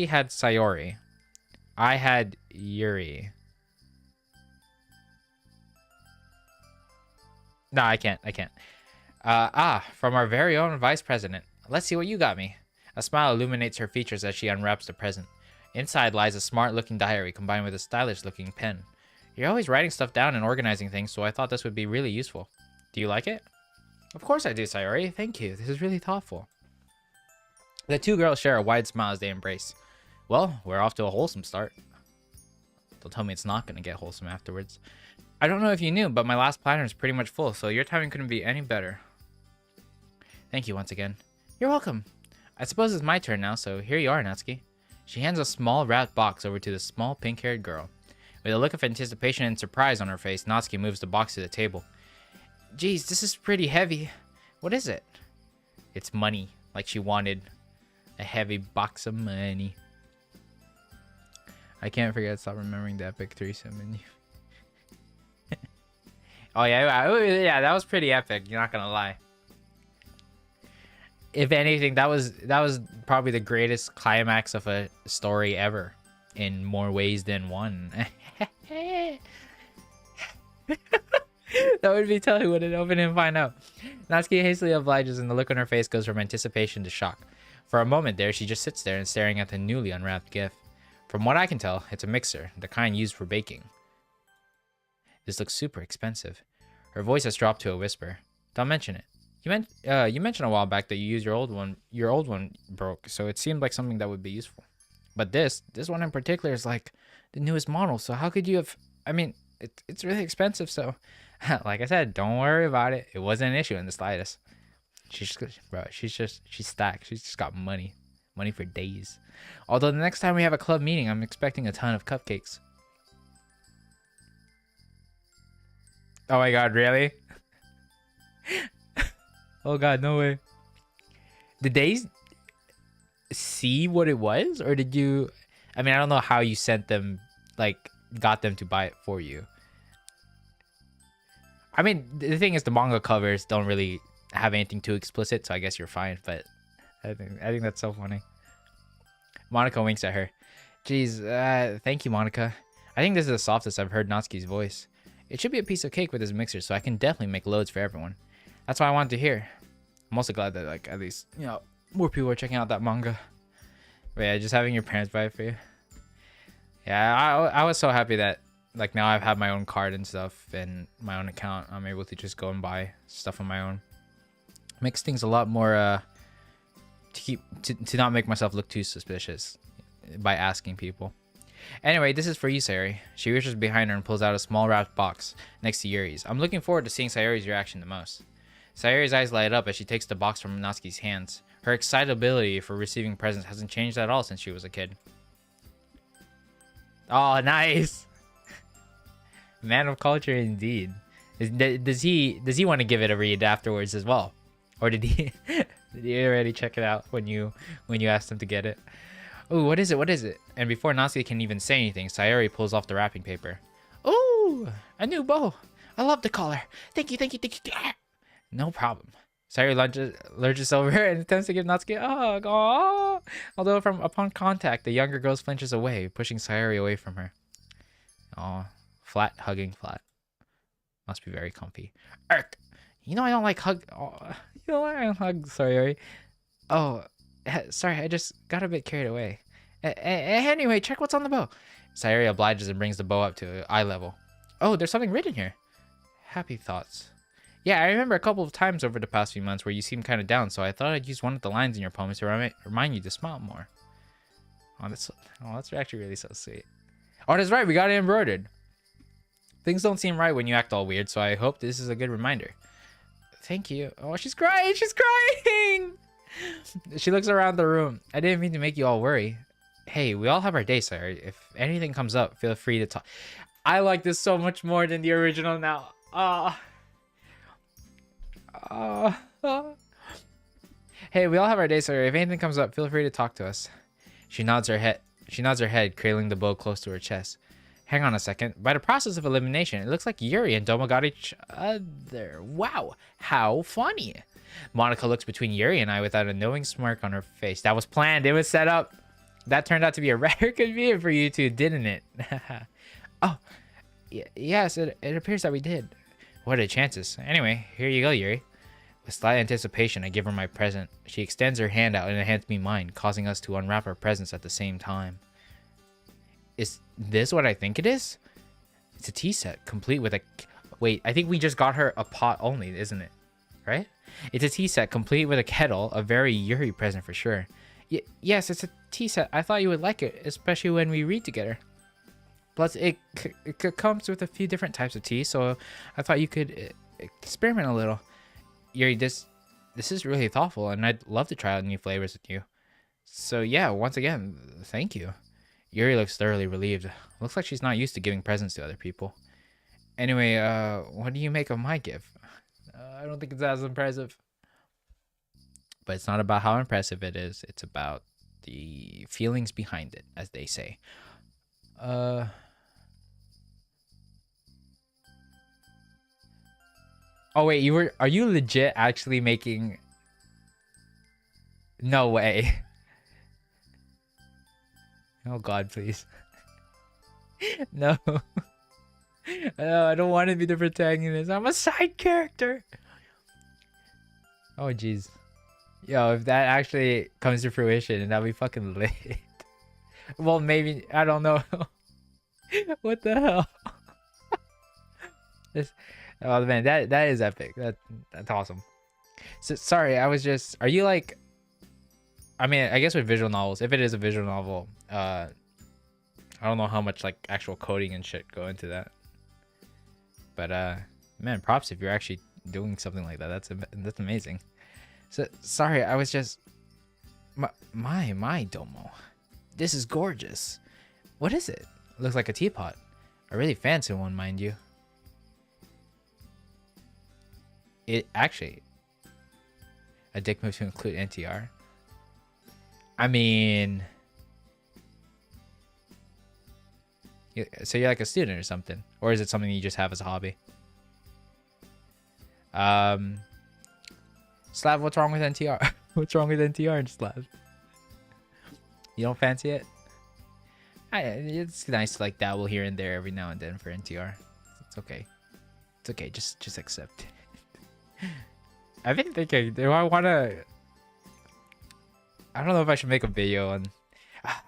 had Sayori. I had Yuri. No, I can't. From our very own vice president. Let's see what you got me. A smile illuminates her features as she unwraps the present. Inside lies a smart-looking diary combined with a stylish-looking pen. You're always writing stuff down and organizing things, so I thought this would be really useful. Do you like it? Of course I do, Sayori. Thank you. This is really thoughtful. The two girls share a wide smile as they embrace. Well, we're off to a wholesome start. Don't tell me it's not going to get wholesome afterwards. I don't know if you knew, but my last planner is pretty much full, so your timing couldn't be any better. Thank you once again. You're welcome. I suppose it's my turn now, so here you are, Natsuki. She hands a small wrapped box over to the small pink-haired girl. With a look of anticipation and surprise on her face, Natsuki moves the box to the table. Geez, this is pretty heavy. What is it? It's money, like she wanted. A heavy box of money. I can't forget, stop remembering the epic threesome menu. Oh yeah, that was pretty epic, you're not gonna lie. If anything, that was probably the greatest climax of a story ever, in more ways than one. That would be telling when it opened and find out. Natsuki hastily obliges, and the look on her face goes from anticipation to shock. For a moment there, she just sits there and staring at the newly unwrapped gift. From what I can tell, it's a mixer, the kind used for baking. This looks super expensive. Her voice has dropped to a whisper. Don't mention it. You mentioned a while back that you used your old one broke, so it seemed like something that would be useful. But this one in particular is like the newest model, so how could you have... I mean, it's really expensive, so... Like I said, don't worry about it. It wasn't an issue in the slightest. She's stacked. She's just got money. Money for days. Although the next time we have a club meeting, I'm expecting a ton of cupcakes. Oh my god, really? Oh god, no way. Did they see what it was? Or did you... I mean, I don't know how you sent them, like, got them to buy it for you. I mean, the thing is, the manga covers don't really have anything too explicit, so I guess you're fine, but I think that's so funny. Monica winks at her. Jeez, thank you, Monica. I think this is the softest I've heard Natsuki's voice. It should be a piece of cake with this mixer, so I can definitely make loads for everyone. That's what I wanted to hear. I'm also glad that, like, at least, you know, more people are checking out that manga. But yeah, just having your parents buy it for you. Yeah, I was so happy that, like, now I've had my own card and stuff and my own account. I'm able to just go and buy stuff on my own. Makes things a lot more, to not make myself look too suspicious by asking people. Anyway, this is for you, Sayori. She reaches behind her and pulls out a small wrapped box next to Yuri's. I'm looking forward to seeing Sayori's reaction the most. Sayori's eyes light up as she takes the box from Natsuki's hands. Her excitability for receiving presents hasn't changed at all since she was a kid. Oh, nice! Man of culture indeed. Does he want to give it a read afterwards as well? Or did he already check it out when you asked him to get it? Ooh, what is it? And before Natsuki can even say anything, Sayori pulls off the wrapping paper. Ooh, a new bow. I love the color. Thank you. No problem. Sayori lurches over and attempts to give Natsuki a hug. Aww. Although upon contact, the younger girl flinches away, pushing Sayori away from her. Aw, hugging flat. Must be very comfy. Erk. You know I don't like hug. Oh, you know I don't hug Sayori. Oh, sorry, I just got a bit carried away. Anyway, check what's on the bow. Sayori obliges and brings the bow up to eye level. Oh, there's something written here. Happy thoughts. Yeah, I remember a couple of times over the past few months where you seemed kind of down, so I thought I'd use one of the lines in your poems to remind you to smile more. Oh, that's actually really so sweet. Oh, that's right, we got it embroidered. Things don't seem right when you act all weird, so I hope this is a good reminder. Thank you. Oh, she's crying! She looks around the room. I didn't mean to make you all worry. Hey, we all have our days, sir. If anything comes up, feel free to talk. I like this so much more than the original now. Hey, we all have our days, sir. If anything comes up, feel free to talk to us. She nods her head, cradling the bow close to her chest. Hang on a second. By the process of elimination, it looks like Yuri and Domo got each other. Wow, how funny. Monica looks between Yuri and I without a knowing smirk on her face. That was planned. It was set up. That turned out to be a rather convenient for you two, didn't it? Oh, yes, it appears that we did. What are the chances? Anyway, here you go, Yuri. With slight anticipation, I give her my present. She extends her hand out and hands me mine, causing us to unwrap our presents at the same time. Is this what I think it is? It's a tea set, complete with a... Wait, I think we just got her a pot only, isn't it? Right? It's a tea set, complete with a kettle, a very Yuri present for sure. Yes, it's a tea set. I thought you would like it, especially when we read together. Plus, it comes with a few different types of tea, so I thought you could experiment a little. Yuri, this is really thoughtful, and I'd love to try out new flavors with you. So yeah, once again, thank you. Yuri looks thoroughly relieved. Looks like she's not used to giving presents to other people. Anyway, what do you make of my gift? I don't think it's as impressive. But it's not about how impressive it is. It's about the feelings behind it, as they say. Oh wait, are you legit actually making... No way. Oh god, please. No. No, I don't want to be the protagonist. I'm a side character. Oh jeez. Yo, if that actually comes to fruition, that'll be fucking lit. Well, maybe, I don't know. What the hell? Oh man, that is epic. That's awesome. So sorry, I was just... Are you like... I mean, I guess with visual novels, if it is a visual novel, I don't know how much like actual coding and shit go into that. But man, props if you're actually doing something like that. That's amazing. So sorry, I was just... My Domo. This is gorgeous. What is it? Looks like a teapot. A really fancy one, mind you. It actually... A dick move to include NTR. I mean... So you're like a student or something? Or is it something you just have as a hobby? Slav, what's wrong with NTR? What's wrong with NTR, Slav? You don't fancy it? It's nice to like dabble here and there every now and then for NTR. It's okay. It's okay. Just accept it. I've been thinking, do I want to... I don't know if I should make a video on...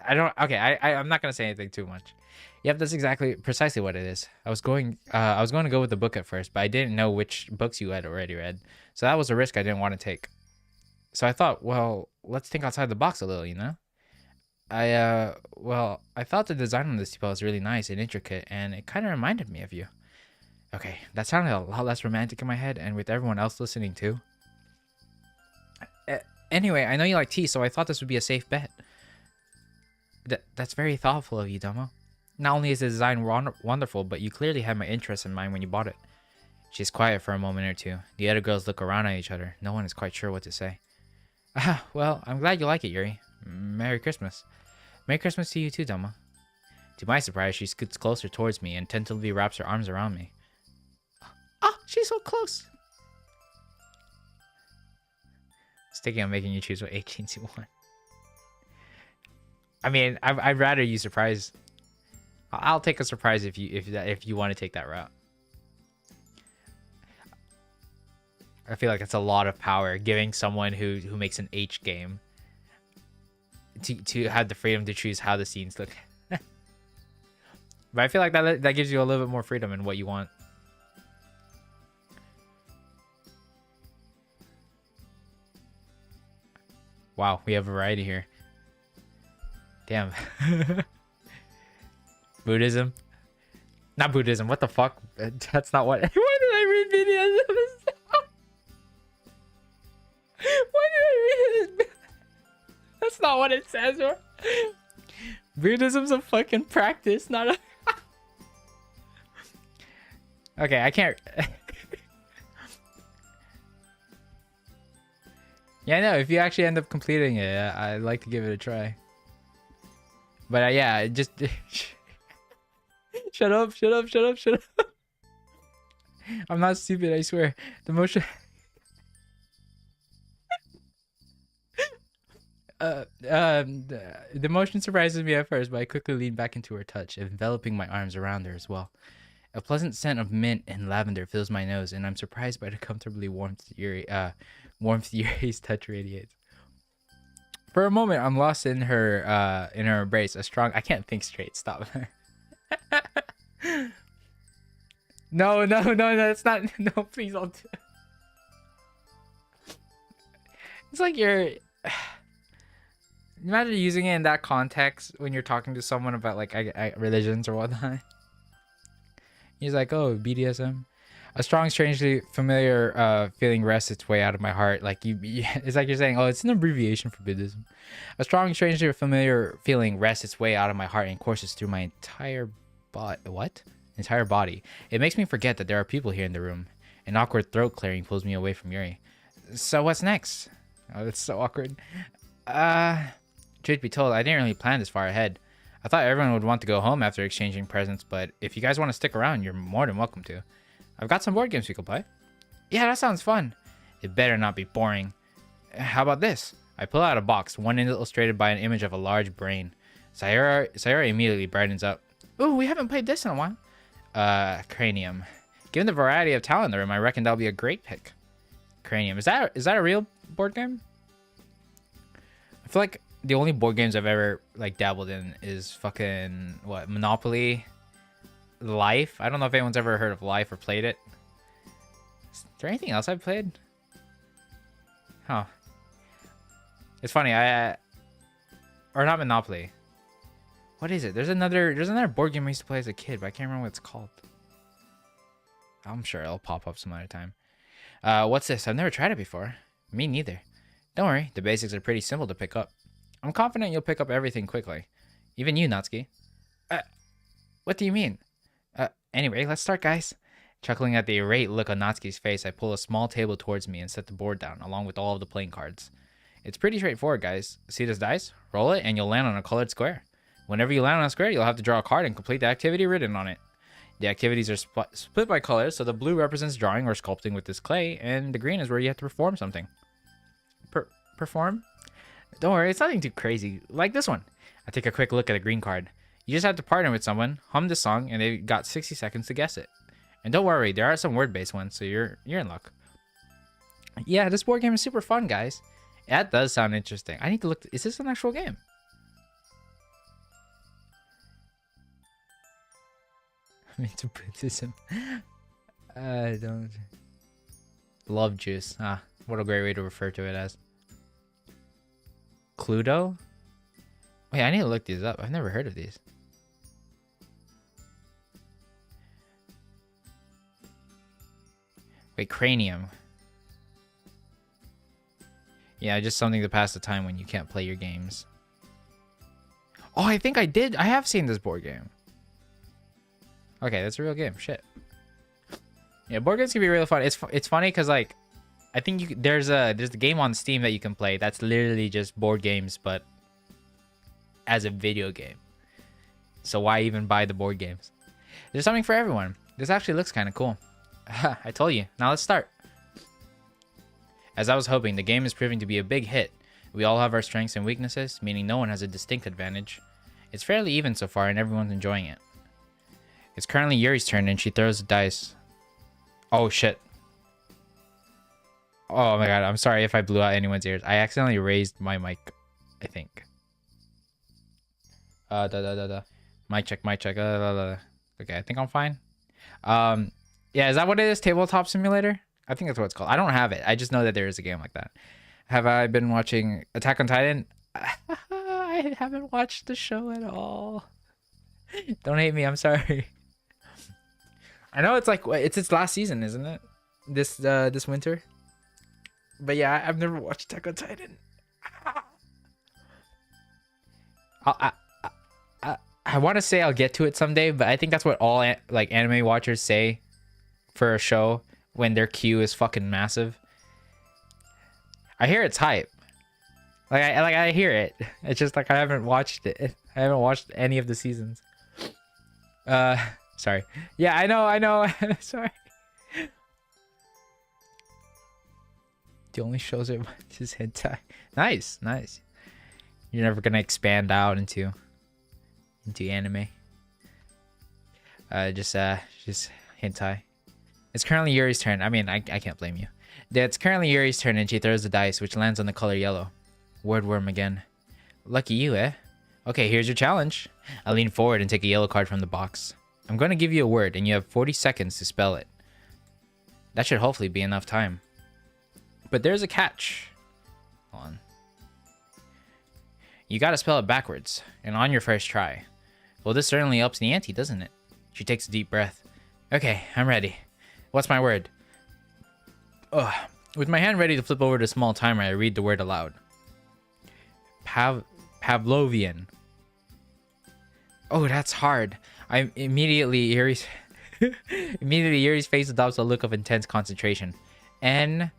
I'm not going to say anything too much. Yep, that's precisely what it is. I was going to go with the book at first, but I didn't know which books you had already read. So that was a risk I didn't want to take. So I thought, well, let's think outside the box a little, you know? I thought the design on this teapot was really nice and intricate, and it kind of reminded me of you. Okay, that sounded a lot less romantic in my head, and with everyone else listening too. Anyway, I know you like tea, so I thought this would be a safe bet. That's very thoughtful of you, Domo. Not only is the design wonderful, but you clearly had my interest in mind when you bought it. She's quiet for a moment or two. The other girls look around at each other. No one is quite sure what to say. Well, I'm glad you like it, Yuri. Merry Christmas. Merry Christmas to you too, Domo. To my surprise, she scoots closer towards me and tentatively wraps her arms around me. Oh, she's so close. Sticking on making you choose what 18 you want. I mean, I'd rather you surprise. I'll take a surprise if you want to take that route. I feel like it's a lot of power giving someone who makes an H game to have the freedom to choose how the scenes look. But I feel like that gives you a little bit more freedom in what you want. Wow, we have variety here. Damn. Buddhism? Not Buddhism, what the fuck? That's not what... Why did I read videos of this? Why did I read it? That's not what it says, bro. Buddhism's a fucking practice, not a... Okay, I can't... Yeah, no, if you actually end up completing it, I'd like to give it a try. But yeah, just... Shut up, shut up, shut up, shut up. I'm not stupid, I swear. The motion... the motion surprises me at first, but I quickly lean back into her touch, enveloping my arms around her as well. A pleasant scent of mint and lavender fills my nose, and I'm surprised by the comfortably warmth Yuri's touch radiates. For a moment, I'm lost in her embrace. A strong... I can't think straight. Stop. No, that's not... No, please don't. It's like you're... Imagine using it in that context when you're talking to someone about like religions or whatnot. He's like, oh, BDSM. A strong, strangely familiar feeling rests its way out of my heart. Like it's like you're saying, oh, it's an abbreviation for Buddhism. A strong, strangely familiar feeling rests its way out of my heart and courses through my entire entire body. It makes me forget that there are people here in the room. An awkward throat clearing pulls me away from Yuri. So what's next? Oh, that's so awkward. Truth be told, I didn't really plan this far ahead. I thought everyone would want to go home after exchanging presents, but if you guys want to stick around, you're more than welcome to. I've got some board games we can play. Yeah, that sounds fun. It better not be boring. How about this? I pull out a box, one illustrated by an image of a large brain. Sayori immediately brightens up. Ooh, we haven't played this in a while. Cranium. Given the variety of talent in the room, I reckon that'll be a great pick. Cranium. Is that a real board game? I feel like the only board games I've ever like dabbled in is fucking Monopoly, Life. I don't know if anyone's ever heard of Life or played it. Is there anything else I've played? Huh. It's funny. Or not Monopoly. What is it? There's another board game I used to play as a kid, but I can't remember what it's called. I'm sure it'll pop up some other time. What's this? I've never tried it before. Me neither. Don't worry, the basics are pretty simple to pick up. I'm confident you'll pick up everything quickly. Even you, Natsuki. What do you mean? Anyway, let's start, guys. Chuckling at the irate look on Natsuki's face, I pull a small table towards me and set the board down, along with all of the playing cards. It's pretty straightforward, guys. See this dice? Roll it, and you'll land on a colored square. Whenever you land on a square, you'll have to draw a card and complete the activity written on it. The activities are split by colors, so the blue represents drawing or sculpting with this clay, and the green is where you have to perform something. Perform? Don't worry, it's nothing too crazy. Like this one. I take a quick look at a green card. You just have to partner with someone, hum the song, and they've got 60 seconds to guess it. And don't worry, there are some word-based ones, so you're in luck. Yeah, this board game is super fun, guys. That does sound interesting. I need to look. Is this an actual game? I mean, to Buddhism. I don't. Love juice. Ah, what a great way to refer to it as. Cluedo? Wait, I need to look these up. I've never heard of these. Wait, Cranium. Yeah, just something to pass the time when you can't play your games. Oh, I think I did. I have seen this board game. Okay, that's a real game. Shit. Yeah, board games can be really fun. It's funny because like, I think there's the game on Steam that you can play that's literally just board games, but as a video game. So why even buy the board games? There's something for everyone. This actually looks kind of cool. I told you. Now let's start. As I was hoping, the game is proving to be a big hit. We all have our strengths and weaknesses, meaning no one has a distinct advantage. It's fairly even so far, and everyone's enjoying it. It's currently Yuri's turn, and she throws the dice. Oh, shit. Oh my god, I'm sorry if I blew out anyone's ears. I accidentally raised my mic, I think. Mic check, mic check. Okay, I think I'm fine. Yeah, is that what it is? Tabletop Simulator? I think that's what it's called. I don't have it. I just know that there is a game like that. Have I been watching Attack on Titan? I haven't watched the show at all. Don't hate me. I'm sorry. I know it's like it's its last season, isn't it? This winter. But yeah, I've never watched Attack on Titan. I want to say I'll get to it someday, but I think that's what all like anime watchers say for a show when their queue is fucking massive. I hear it's hype. I hear it. It's just like I haven't watched it. I haven't watched any of the seasons. Sorry. Yeah, I know. Sorry. The only shows it is hentai. Nice. You're never gonna expand out into anime. Just hentai. It's currently Yuri's turn. I mean, I can't blame you. It's currently Yuri's turn, and she throws the dice, which lands on the color yellow. Wordworm again. Lucky you, eh? Okay, here's your challenge. I lean forward and take a yellow card from the box. I'm going to give you a word, and you have 40 seconds to spell it. That should hopefully be enough time. But there's a catch. Hold on. You gotta spell it backwards, and on your first try. Well, this certainly ups the ante, doesn't it? She takes a deep breath. Okay, I'm ready. What's my word? Ugh. With my hand ready to flip over the small timer, I read the word aloud. Pavlovian. Oh, that's hard. Yuri's face adopts a look of intense concentration. Pavlonian.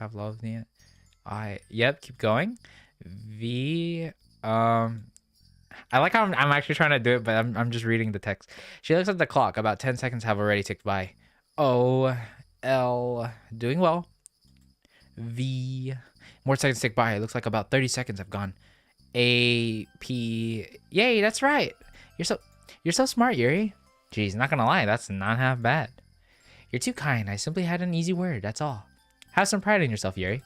Pavlovian. Yep, keep going. I like how I'm actually trying to do it, but I'm just reading the text. She looks at the clock. About 10 seconds have already ticked by. O-L. Doing well. V. More seconds tick by. It looks like about 30 seconds have gone. A-P. Yay, that's right. You're so smart, Yuri. Geez, not gonna lie, that's not half bad. You're too kind. I simply had an easy word, that's all. Have some pride in yourself, Yuri.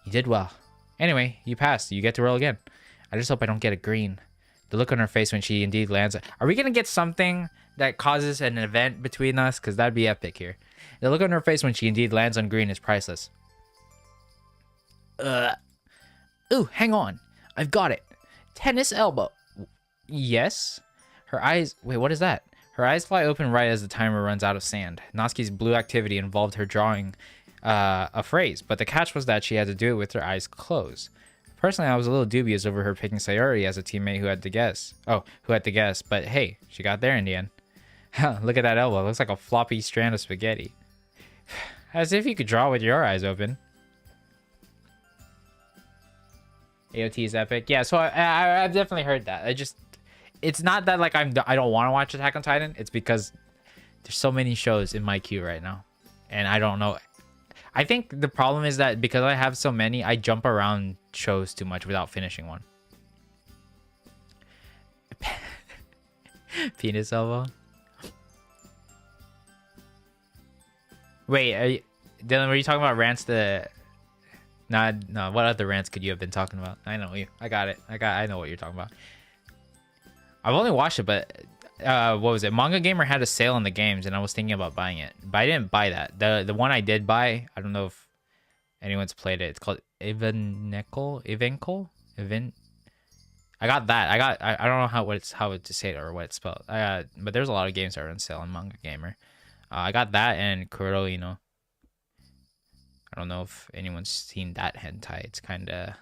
You did well. Anyway, you passed. You get to roll again. I just hope I don't get a green. The look on her face when she indeed lands. Are we gonna get something that causes an event between us? Because that'd be epic here. The look on her face when she indeed lands on green is priceless. Ooh, hang on. I've got it. Tennis elbow. Yes? Her eyes... Wait, what is that? Her eyes fly open right as the timer runs out of sand. Natsuki's blue activity involved her drawing a phrase, but the catch was that she had to do it with her eyes closed. Personally, I was a little dubious over her picking Sayori as a teammate who had to guess. But hey, she got there in the end. Look at that elbow. It looks like a floppy strand of spaghetti. As if you could draw with your eyes open. AOT is epic. Yeah, so I've definitely heard that. It's not that like I don't want to watch Attack on Titan. It's because there's so many shows in my queue right now, and I don't know. I think the problem is that because I have so many, I jump around shows too much without finishing one. Penis elbow. Wait, Dylan, were you talking about rants that... No, what other rants could you have been talking about? I know you. I got it. I know what you're talking about. I've only watched it, but what was it? Manga Gamer had a sale on the games, and I was thinking about buying it, but I didn't buy that. The one I did buy, I don't know if anyone's played it. It's called Evenkel. I got that. I don't know how to say it or what it's spelled. But there's a lot of games that are on sale on Manga Gamer. I got that and Kuroino. I don't know if anyone's seen that hentai. It's kind of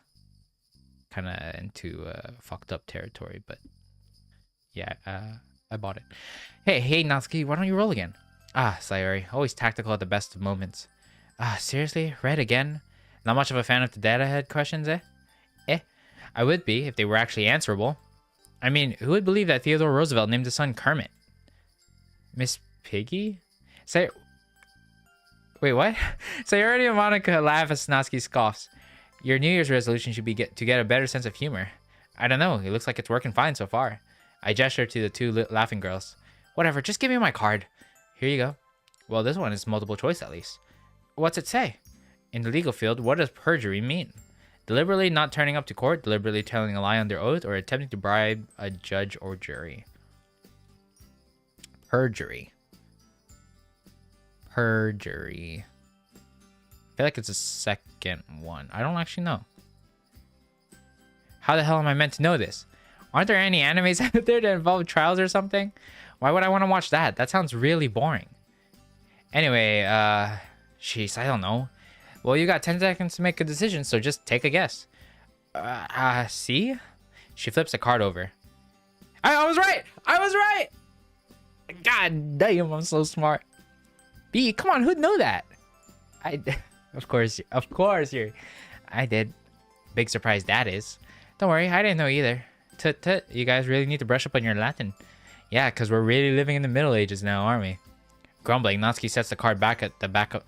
into fucked up territory, but yeah, I bought it. Hey, Natsuki, why don't you roll again? Sayori, always tactical at the best of moments. Seriously? Red again? Not much of a fan of the data head questions, eh? I would be if they were actually answerable. I mean, who would believe that Theodore Roosevelt named his son Kermit? Miss Piggy? Wait, what? Sayori and Monica laugh as Natsuki scoffs. Your New Year's resolution should be to get a better sense of humor. I don't know. It looks like it's working fine so far. I gesture to the two laughing girls. Whatever, just give me my card. Here you go. Well, this one is multiple choice at least. What's it say? In the legal field, what does perjury mean? Deliberately not turning up to court, deliberately telling a lie under oath, or attempting to bribe a judge or jury. Perjury. I feel like it's the second one. I don't actually know. How the hell am I meant to know this? Aren't there any animes out there that involve trials or something? Why would I want to watch that? That sounds really boring. Anyway, jeez, I don't know. Well, you got 10 seconds to make a decision, so just take a guess. See? She flips a card over. I was right! God damn, I'm so smart. B, come on, who'd know that? Of course, Yuri. I did. Big surprise that is. Don't worry, I didn't know either. Tut tut, you guys really need to brush up on your Latin. Yeah, because we're really living in the Middle Ages now, aren't we? Grumbling, Natsuki sets the card back at the back of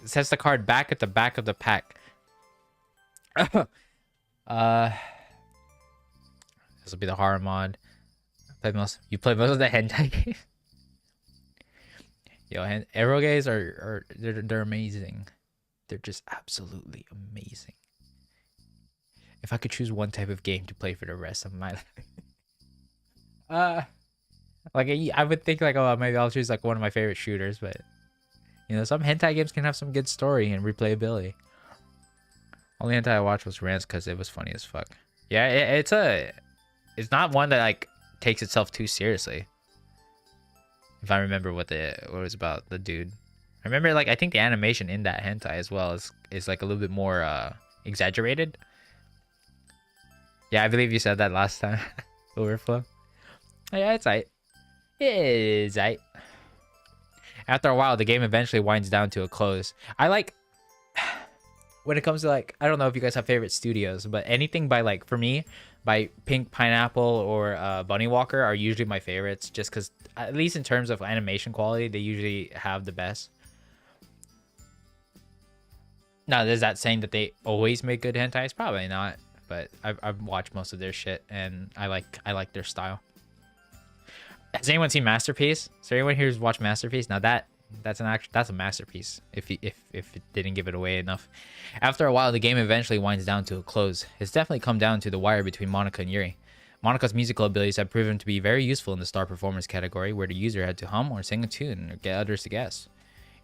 sets the card back at the back of the pack. This will be the horror mod. You play most of the hentai games? Yo, eroges they're amazing. They're just absolutely amazing. If I could choose one type of game to play for the rest of my life, like I would think like, oh, maybe I'll choose like one of my favorite shooters, but you know, some hentai games can have some good story and replayability. Only hentai I watched was Rants because it was funny as fuck. Yeah, it's not one that like takes itself too seriously. If I remember what it was about, the dude. I remember like I think the animation in that hentai as well is like a little bit more exaggerated. Yeah, I believe you said that last time. Overflow. Yeah, it's aight. It is aight. After a while, the game eventually winds down to a close. I like when it comes to like, I don't know if you guys have favorite studios, but anything by like, for me, by Pink Pineapple or Bunny Walker are usually my favorites, just because at least in terms of animation quality, they usually have the best. Now, is that saying that they always make good hentais? Probably not, but I've watched most of their shit and I like their style. Has anyone seen Masterpiece? Is there anyone here who's watched Masterpiece? Now that's a masterpiece. If it didn't give it away enough. After a while, the game eventually winds down to a close. It's definitely come down to the wire between Monika and Yuri. Monika's musical abilities have proven to be very useful in the star performance category, where the user had to hum or sing a tune or get others to guess.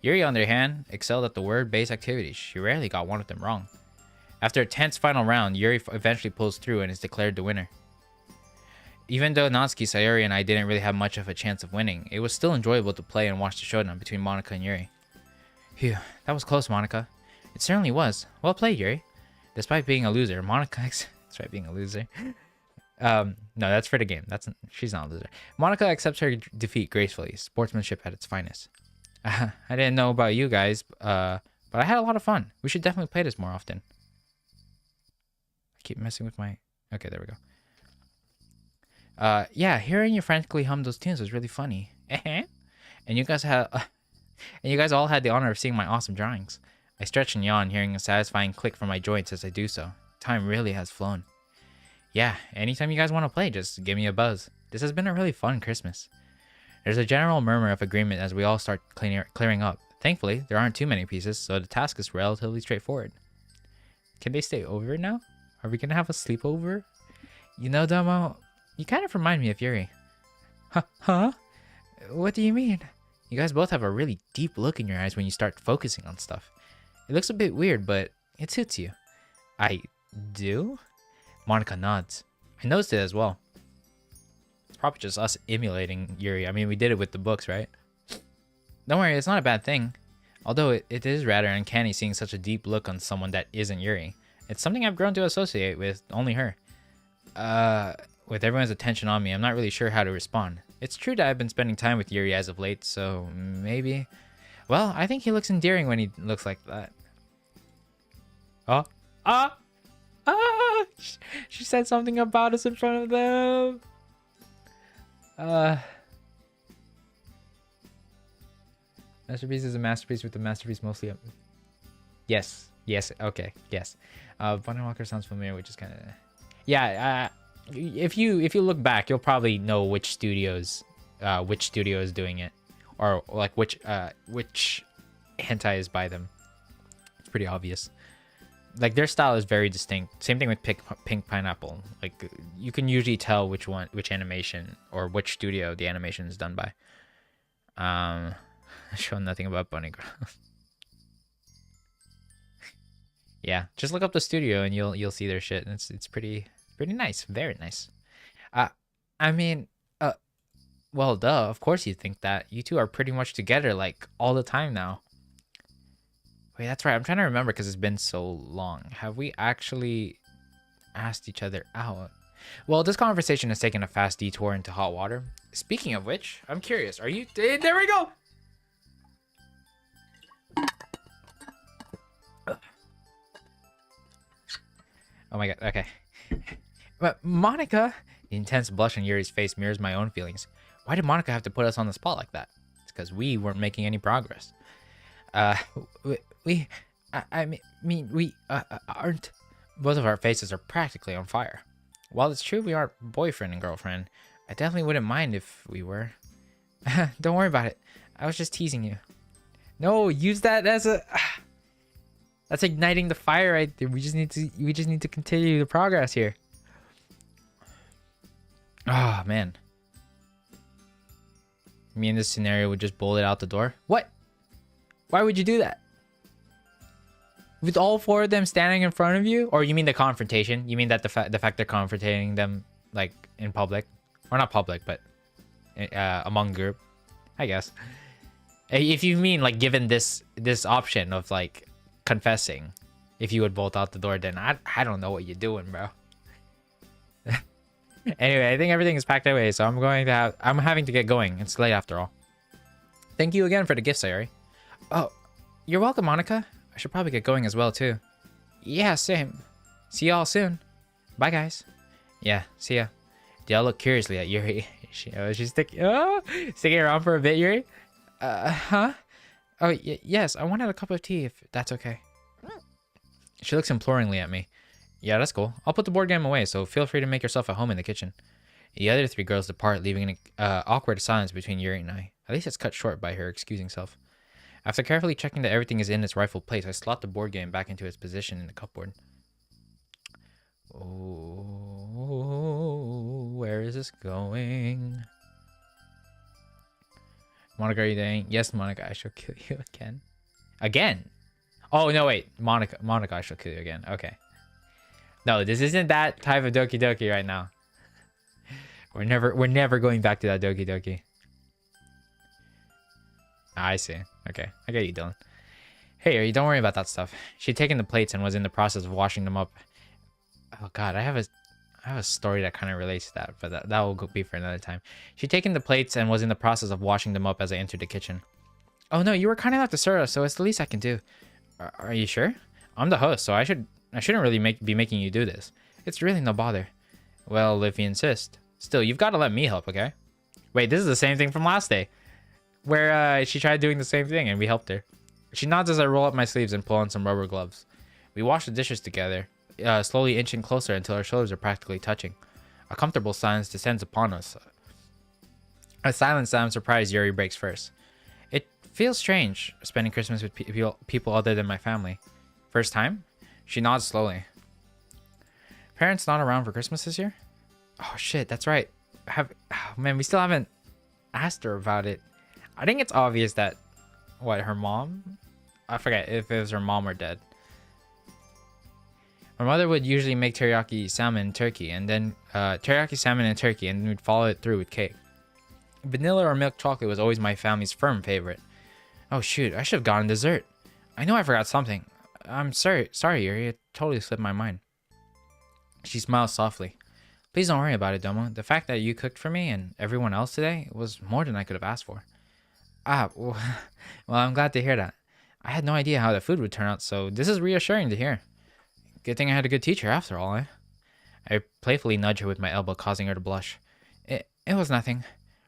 Yuri, on the other hand, excelled at the word-based activities. She rarely got one of them wrong. After a tense final round, Yuri eventually pulls through and is declared the winner. Even though Natsuki, Sayori, and I didn't really have much of a chance of winning, it was still enjoyable to play and watch the showdown between Monika and Yuri. Phew, that was close, Monika. It certainly was. Well played, Yuri. Despite being a loser, Monika... Despite being a loser... no, that's for the game. She's not a loser. Monika accepts her defeat gracefully. Sportsmanship at its finest. I didn't know about you guys, but I had a lot of fun. We should definitely play this more often. I keep messing with my... Okay, there we go. Yeah, hearing you frantically hum those tunes was really funny. And you guys all had the honor of seeing my awesome drawings. I stretch and yawn, hearing a satisfying click from my joints as I do so. Time really has flown. Yeah, anytime you guys want to play, just give me a buzz. This has been a really fun Christmas. There's a general murmur of agreement as we all start clearing up. Thankfully, there aren't too many pieces, so the task is relatively straightforward. Can they stay over now? Are we gonna have a sleepover? You know, Domo, you kind of remind me of Yuri. Huh? What do you mean? You guys both have a really deep look in your eyes when you start focusing on stuff. It looks a bit weird, but it suits you. I do? Monika nods. I noticed it as well. It's probably just us emulating Yuri. I mean, we did it with the books, right? Don't worry, it's not a bad thing. Although it is rather uncanny seeing such a deep look on someone that isn't Yuri. It's something I've grown to associate with only her. With everyone's attention on me, I'm not really sure how to respond. It's true that I've been spending time with Yuri as of late, so maybe... Well, I think he looks endearing when he looks like that. She said something about us in front of them. Masterpiece is a masterpiece with the masterpiece mostly up. Yes, okay, yes. Bunny Walker sounds familiar, which is kind of... Yeah, if you look back, you'll probably know which studio is doing it, or like which hentai is by them. It's pretty obvious. Like their style is very distinct. Same thing with Pink Pineapple. Like you can usually tell which animation or which studio the animation is done by. I show nothing about Bunny Girl. Yeah, just look up the studio and you'll see their shit. And it's pretty nice, very nice. I mean, well, duh. Of course you think that. You two are pretty much together like all the time now. Wait, that's right. I'm trying to remember because it's been so long. Have we actually asked each other out? Well, this conversation has taken a fast detour into hot water. Speaking of which, I'm curious. Are you... There we go! Oh my god, okay. But Monica, the intense blush on Yuri's face mirrors my own feelings. Why did Monica have to put us on the spot like that? It's because we weren't making any progress. I mean, we aren't. Both of our faces are practically on fire. While it's true we aren't boyfriend and girlfriend, I definitely wouldn't mind if we were. Don't worry about it. I was just teasing you. No, use that as a. That's igniting the fire right there. We just need to continue the progress here. Oh man. Me in this scenario would just bullet out the door. What? Why would you do that? With all four of them standing in front of you? Or you mean the confrontation? You mean that the fact they're confronting them like in public? Or not public, but among group, I guess. If you mean like given this option of like confessing, if you would bolt out the door, then I don't know what you're doing, bro. Anyway, I think everything is packed away, so I'm having to get going. It's late after all. Thank you again for the gifts, Yuri. Oh, you're welcome, Monica. I should probably get going as well too. Yeah, same. See y'all soon. Bye, guys. Yeah, see ya. They all look curiously at Yuri. She's sticking around for a bit, Yuri. Huh? Oh, yes. I wanted a cup of tea, if that's okay. She looks imploringly at me. Yeah, that's cool. I'll put the board game away, so feel free to make yourself at home in the kitchen. The other three girls depart, leaving an awkward silence between Yuri and I. At least it's cut short by her excusing self. After carefully checking that everything is in its rightful place, I slot the board game back into its position in the cupboard. Oh, where is this going? Monica, are you there? Yes, Monica, I shall kill you again. Again? Oh, no, wait. Monica, I shall kill you again. Okay. No, this isn't that type of Doki Doki right now. We're never going back to that Doki Doki. I see. Okay, I get you, Dylan. Hey, Yuri, don't worry about that stuff. She'd taken the plates and was in the process of washing them up. Oh God, I have a story that kind of relates to that, but that will be for another time. She'd taken the plates and was in the process of washing them up as I entered the kitchen. Oh no, you were kind enough to serve us, so it's the least I can do. Are you sure? I'm the host, so I shouldn't really be making you do this. It's really no bother. Well, if you insist. Still, you've got to let me help, okay? Wait, this is the same thing from last day, where she tried doing the same thing and we helped her. She nods as I roll up my sleeves and pull on some rubber gloves. We wash the dishes together, slowly inching closer until our shoulders are practically touching. A comfortable silence descends upon us. A silence that I'm surprised Yuri breaks first. It feels strange, spending Christmas with people other than my family. First time? She nods slowly. Parents not around for Christmas this year? Oh shit, that's right. Man, we still haven't asked her about it. I think it's obvious that, her mom? I forget if it was her mom or dad. My mother would usually make teriyaki salmon and turkey, and then we'd follow it through with cake. Vanilla or milk chocolate was always my family's firm favorite. Oh shoot, I should have gotten dessert. I know I forgot something. I'm sorry, Yuri. It totally slipped my mind. She smiles softly. Please don't worry about it, Domo. The fact that you cooked for me and everyone else today was more than I could have asked for. Well, I'm glad to hear that. I had no idea how the food would turn out, so this is reassuring to hear. Good thing I had a good teacher after all, eh? I playfully nudge her with my elbow, causing her to blush. It was nothing.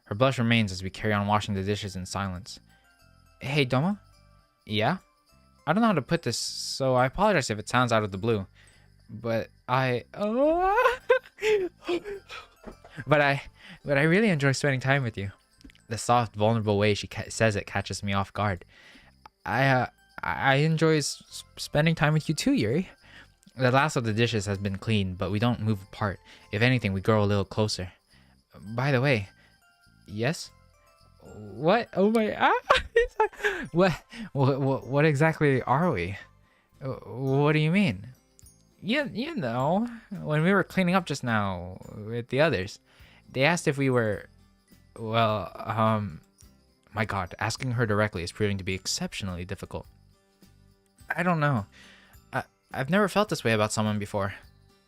Her blush remains as we carry on washing the dishes in silence. Hey, Domo? Yeah? I don't know how to put this, so I apologize if it sounds out of the blue. But I really enjoy spending time with you. The soft, vulnerable way she says it catches me off guard. I enjoy spending time with you too, Yuri. The last of the dishes has been cleaned, but we don't move apart. If anything, we grow a little closer. By the way, yes? What? Oh my! What exactly are we? What do you mean? You know, when we were cleaning up just now with the others, they asked if we were, my God, asking her directly is proving to be exceptionally difficult. I don't know. I've never felt this way about someone before.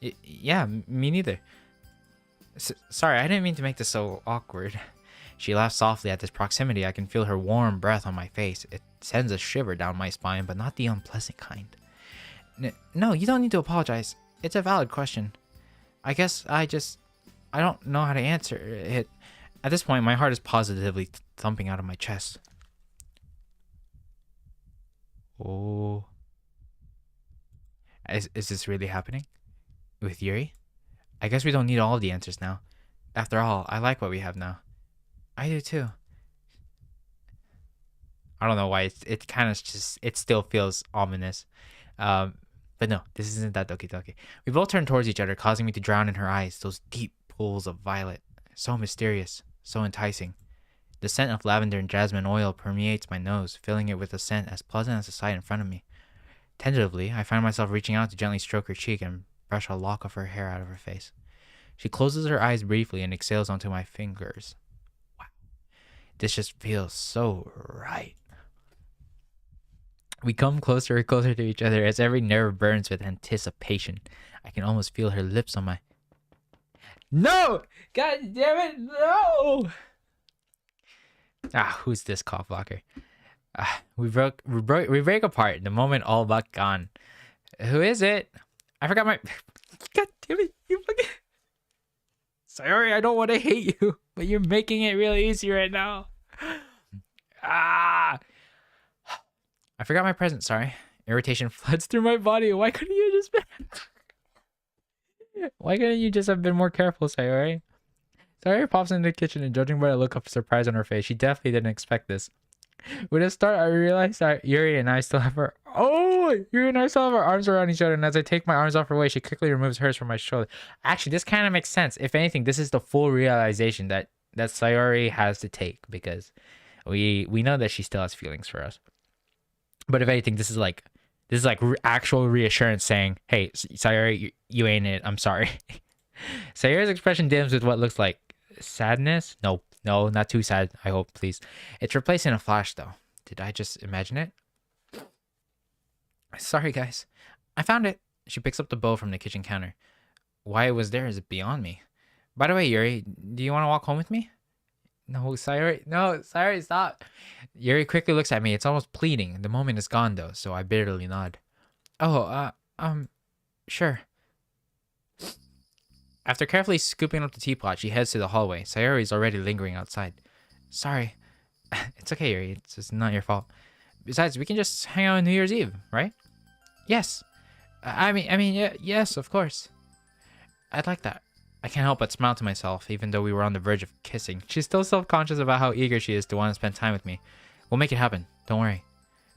Yeah, me neither. Sorry, I didn't mean to make this so awkward. She laughs softly at this proximity. I can feel her warm breath on my face. It sends a shiver down my spine, but not the unpleasant kind. No, you don't need to apologize. It's a valid question. I guess I don't know how to answer it. At this point, my heart is positively thumping out of my chest. Oh. Is this really happening? With Yuri? I guess we don't need all of the answers now. After all, I like what we have now. I do too. I don't know why it kind of just, it still feels ominous. But no, this isn't that Doki Doki. We both turned towards each other, causing me to drown in her eyes, those deep pools of violet. So mysterious, so enticing. The scent of lavender and jasmine oil permeates my nose, filling it with a scent as pleasant as the sight in front of me. Tentatively, I find myself reaching out to gently stroke her cheek and brush a lock of her hair out of her face. She closes her eyes briefly and exhales onto my fingers. Wow. This just feels so right. We come closer and closer to each other as every nerve burns with anticipation. I can almost feel her lips on my... No! God damn it, no! Who's this cough blocker? We break apart the moment all but gone. Who is it? I forgot my... God damn it, you fucking... Sorry, I don't want to hate you, but you're making it really easy right now. I forgot my present, sorry. Irritation floods through my body. Why couldn't you just have been more careful, Sayori? Sayori pops into the kitchen and judging by the look of surprise on her face, she definitely didn't expect this. With a start, I realized that Yuri and I still have our arms around each other, and as I take my arms off her waist, she quickly removes hers from my shoulder. Actually, this kind of makes sense. If anything, this is the full realization that Sayori has to take, because we know that she still has feelings for us. But if anything, this is like actual reassurance saying, "Hey, Sayori, you ain't it. I'm sorry." Sayori's expression dims with what looks like sadness. No, not too sad. I hope, please. It's replaced in a flash, though. Did I just imagine it? Sorry, guys. I found it. She picks up the bow from the kitchen counter. Why it was there is beyond me. By the way, Yuri, do you want to walk home with me? No, Sayori, stop. Yuri quickly looks at me. It's almost pleading. The moment is gone, though, so I bitterly nod. Oh, sure. After carefully scooping up the teapot, she heads to the hallway. Sayori is already lingering outside. Sorry. It's okay, Yuri. It's not your fault. Besides, we can just hang out on New Year's Eve, right? Yes. Yes, of course. I'd like that. I can't help but smile to myself, even though we were on the verge of kissing. She's still self-conscious about how eager she is to want to spend time with me. We'll make it happen. Don't worry.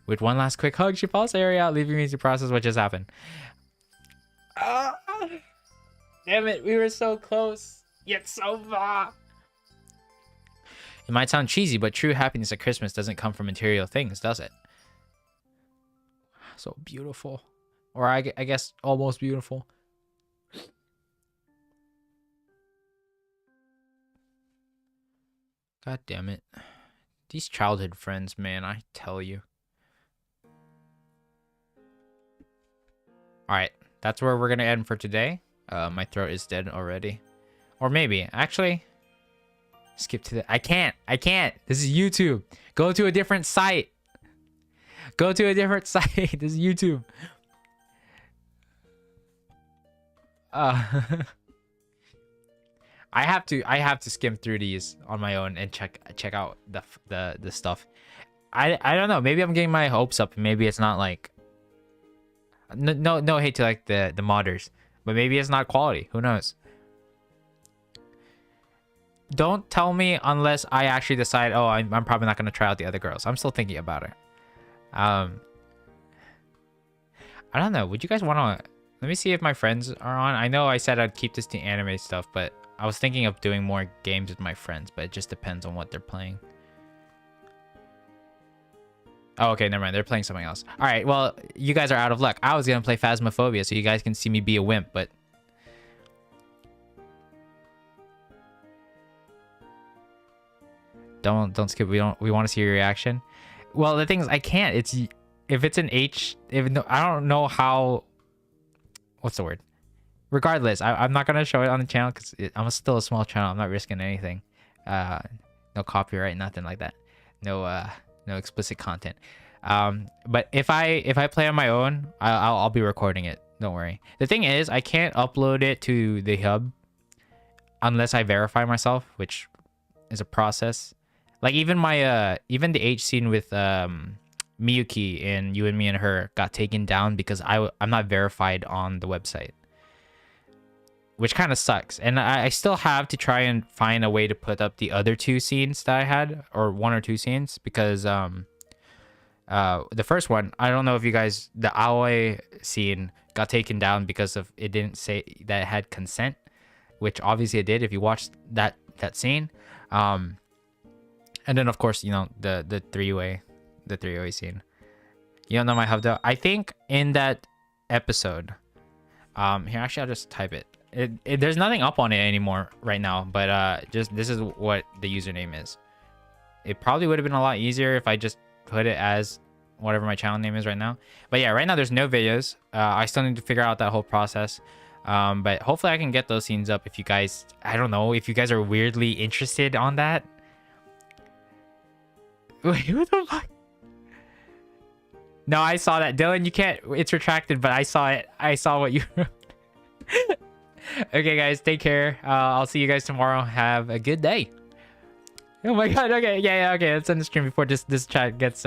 With one last quick hug, she follows Sayori out, leaving me to process what just happened. Damn it, we were so close, yet so far. It might sound cheesy, but true happiness at Christmas doesn't come from material things, does it? So beautiful. Or I guess almost beautiful. God damn it. These childhood friends, man, I tell you. Alright, that's where we're going to end for today. My throat is dead already. Or maybe, actually, skip to the... I can't. This is YouTube. Go to a different site. This is YouTube. I have to skim through these on my own and check out the stuff. I don't know. Maybe I'm getting my hopes up. Maybe it's not like... No hate to like the modders. But maybe it's not quality. Who knows? Don't tell me unless I actually decide, oh, I'm probably not going to try out the other girls. I'm still thinking about it. I don't know. Would you guys want to... Let me see if my friends are on. I know I said I'd keep this to anime stuff, but I was thinking of doing more games with my friends, but it just depends on what they're playing. Oh, okay, never mind. They're playing something else. All right, well, you guys are out of luck. I was going to play Phasmophobia so you guys can see me be a wimp, but... Don't skip. We want to see your reaction. Well, the thing is, I can't. If it's an H... I don't know how... What's the word? Regardless, I'm not going to show it on the channel because I'm still a small channel. I'm not risking anything. No copyright, nothing like that. No explicit content. But if I play on my own, I'll be recording it Don't worry. The thing is, I can't upload it to the hub unless I verify myself, which is a process. Like even my even the H scene with Miyuki and You and Me and Her got taken down because I'm not verified on the website, which kind of sucks. And I still have to try and find a way to put up the other 2 scenes that I had, or 1 or 2 scenes, because the first one, I don't know if you guys, the Aoi scene got taken down because of it didn't say that it had consent, which obviously it did if you watched that scene. And then of course, you know, the three-way scene. You don't know my hub though. I think in that episode, here actually I'll just type it. There's nothing up on it anymore right now, but just this is what the username is. It probably would have been a lot easier if I just put it as whatever my channel name is right now. But yeah, right now there's no videos. I still need to figure out that whole process. But hopefully I can get those scenes up if you guys, I don't know, if you guys are weirdly interested on that. Wait, what the fuck? No, I saw that. Dylan, you can't, it's retracted, but I saw it. I saw what you wrote. Okay, guys, take care. I'll see you guys tomorrow. Have a good day. Oh my god, okay, yeah, okay, let's end the stream before this chat gets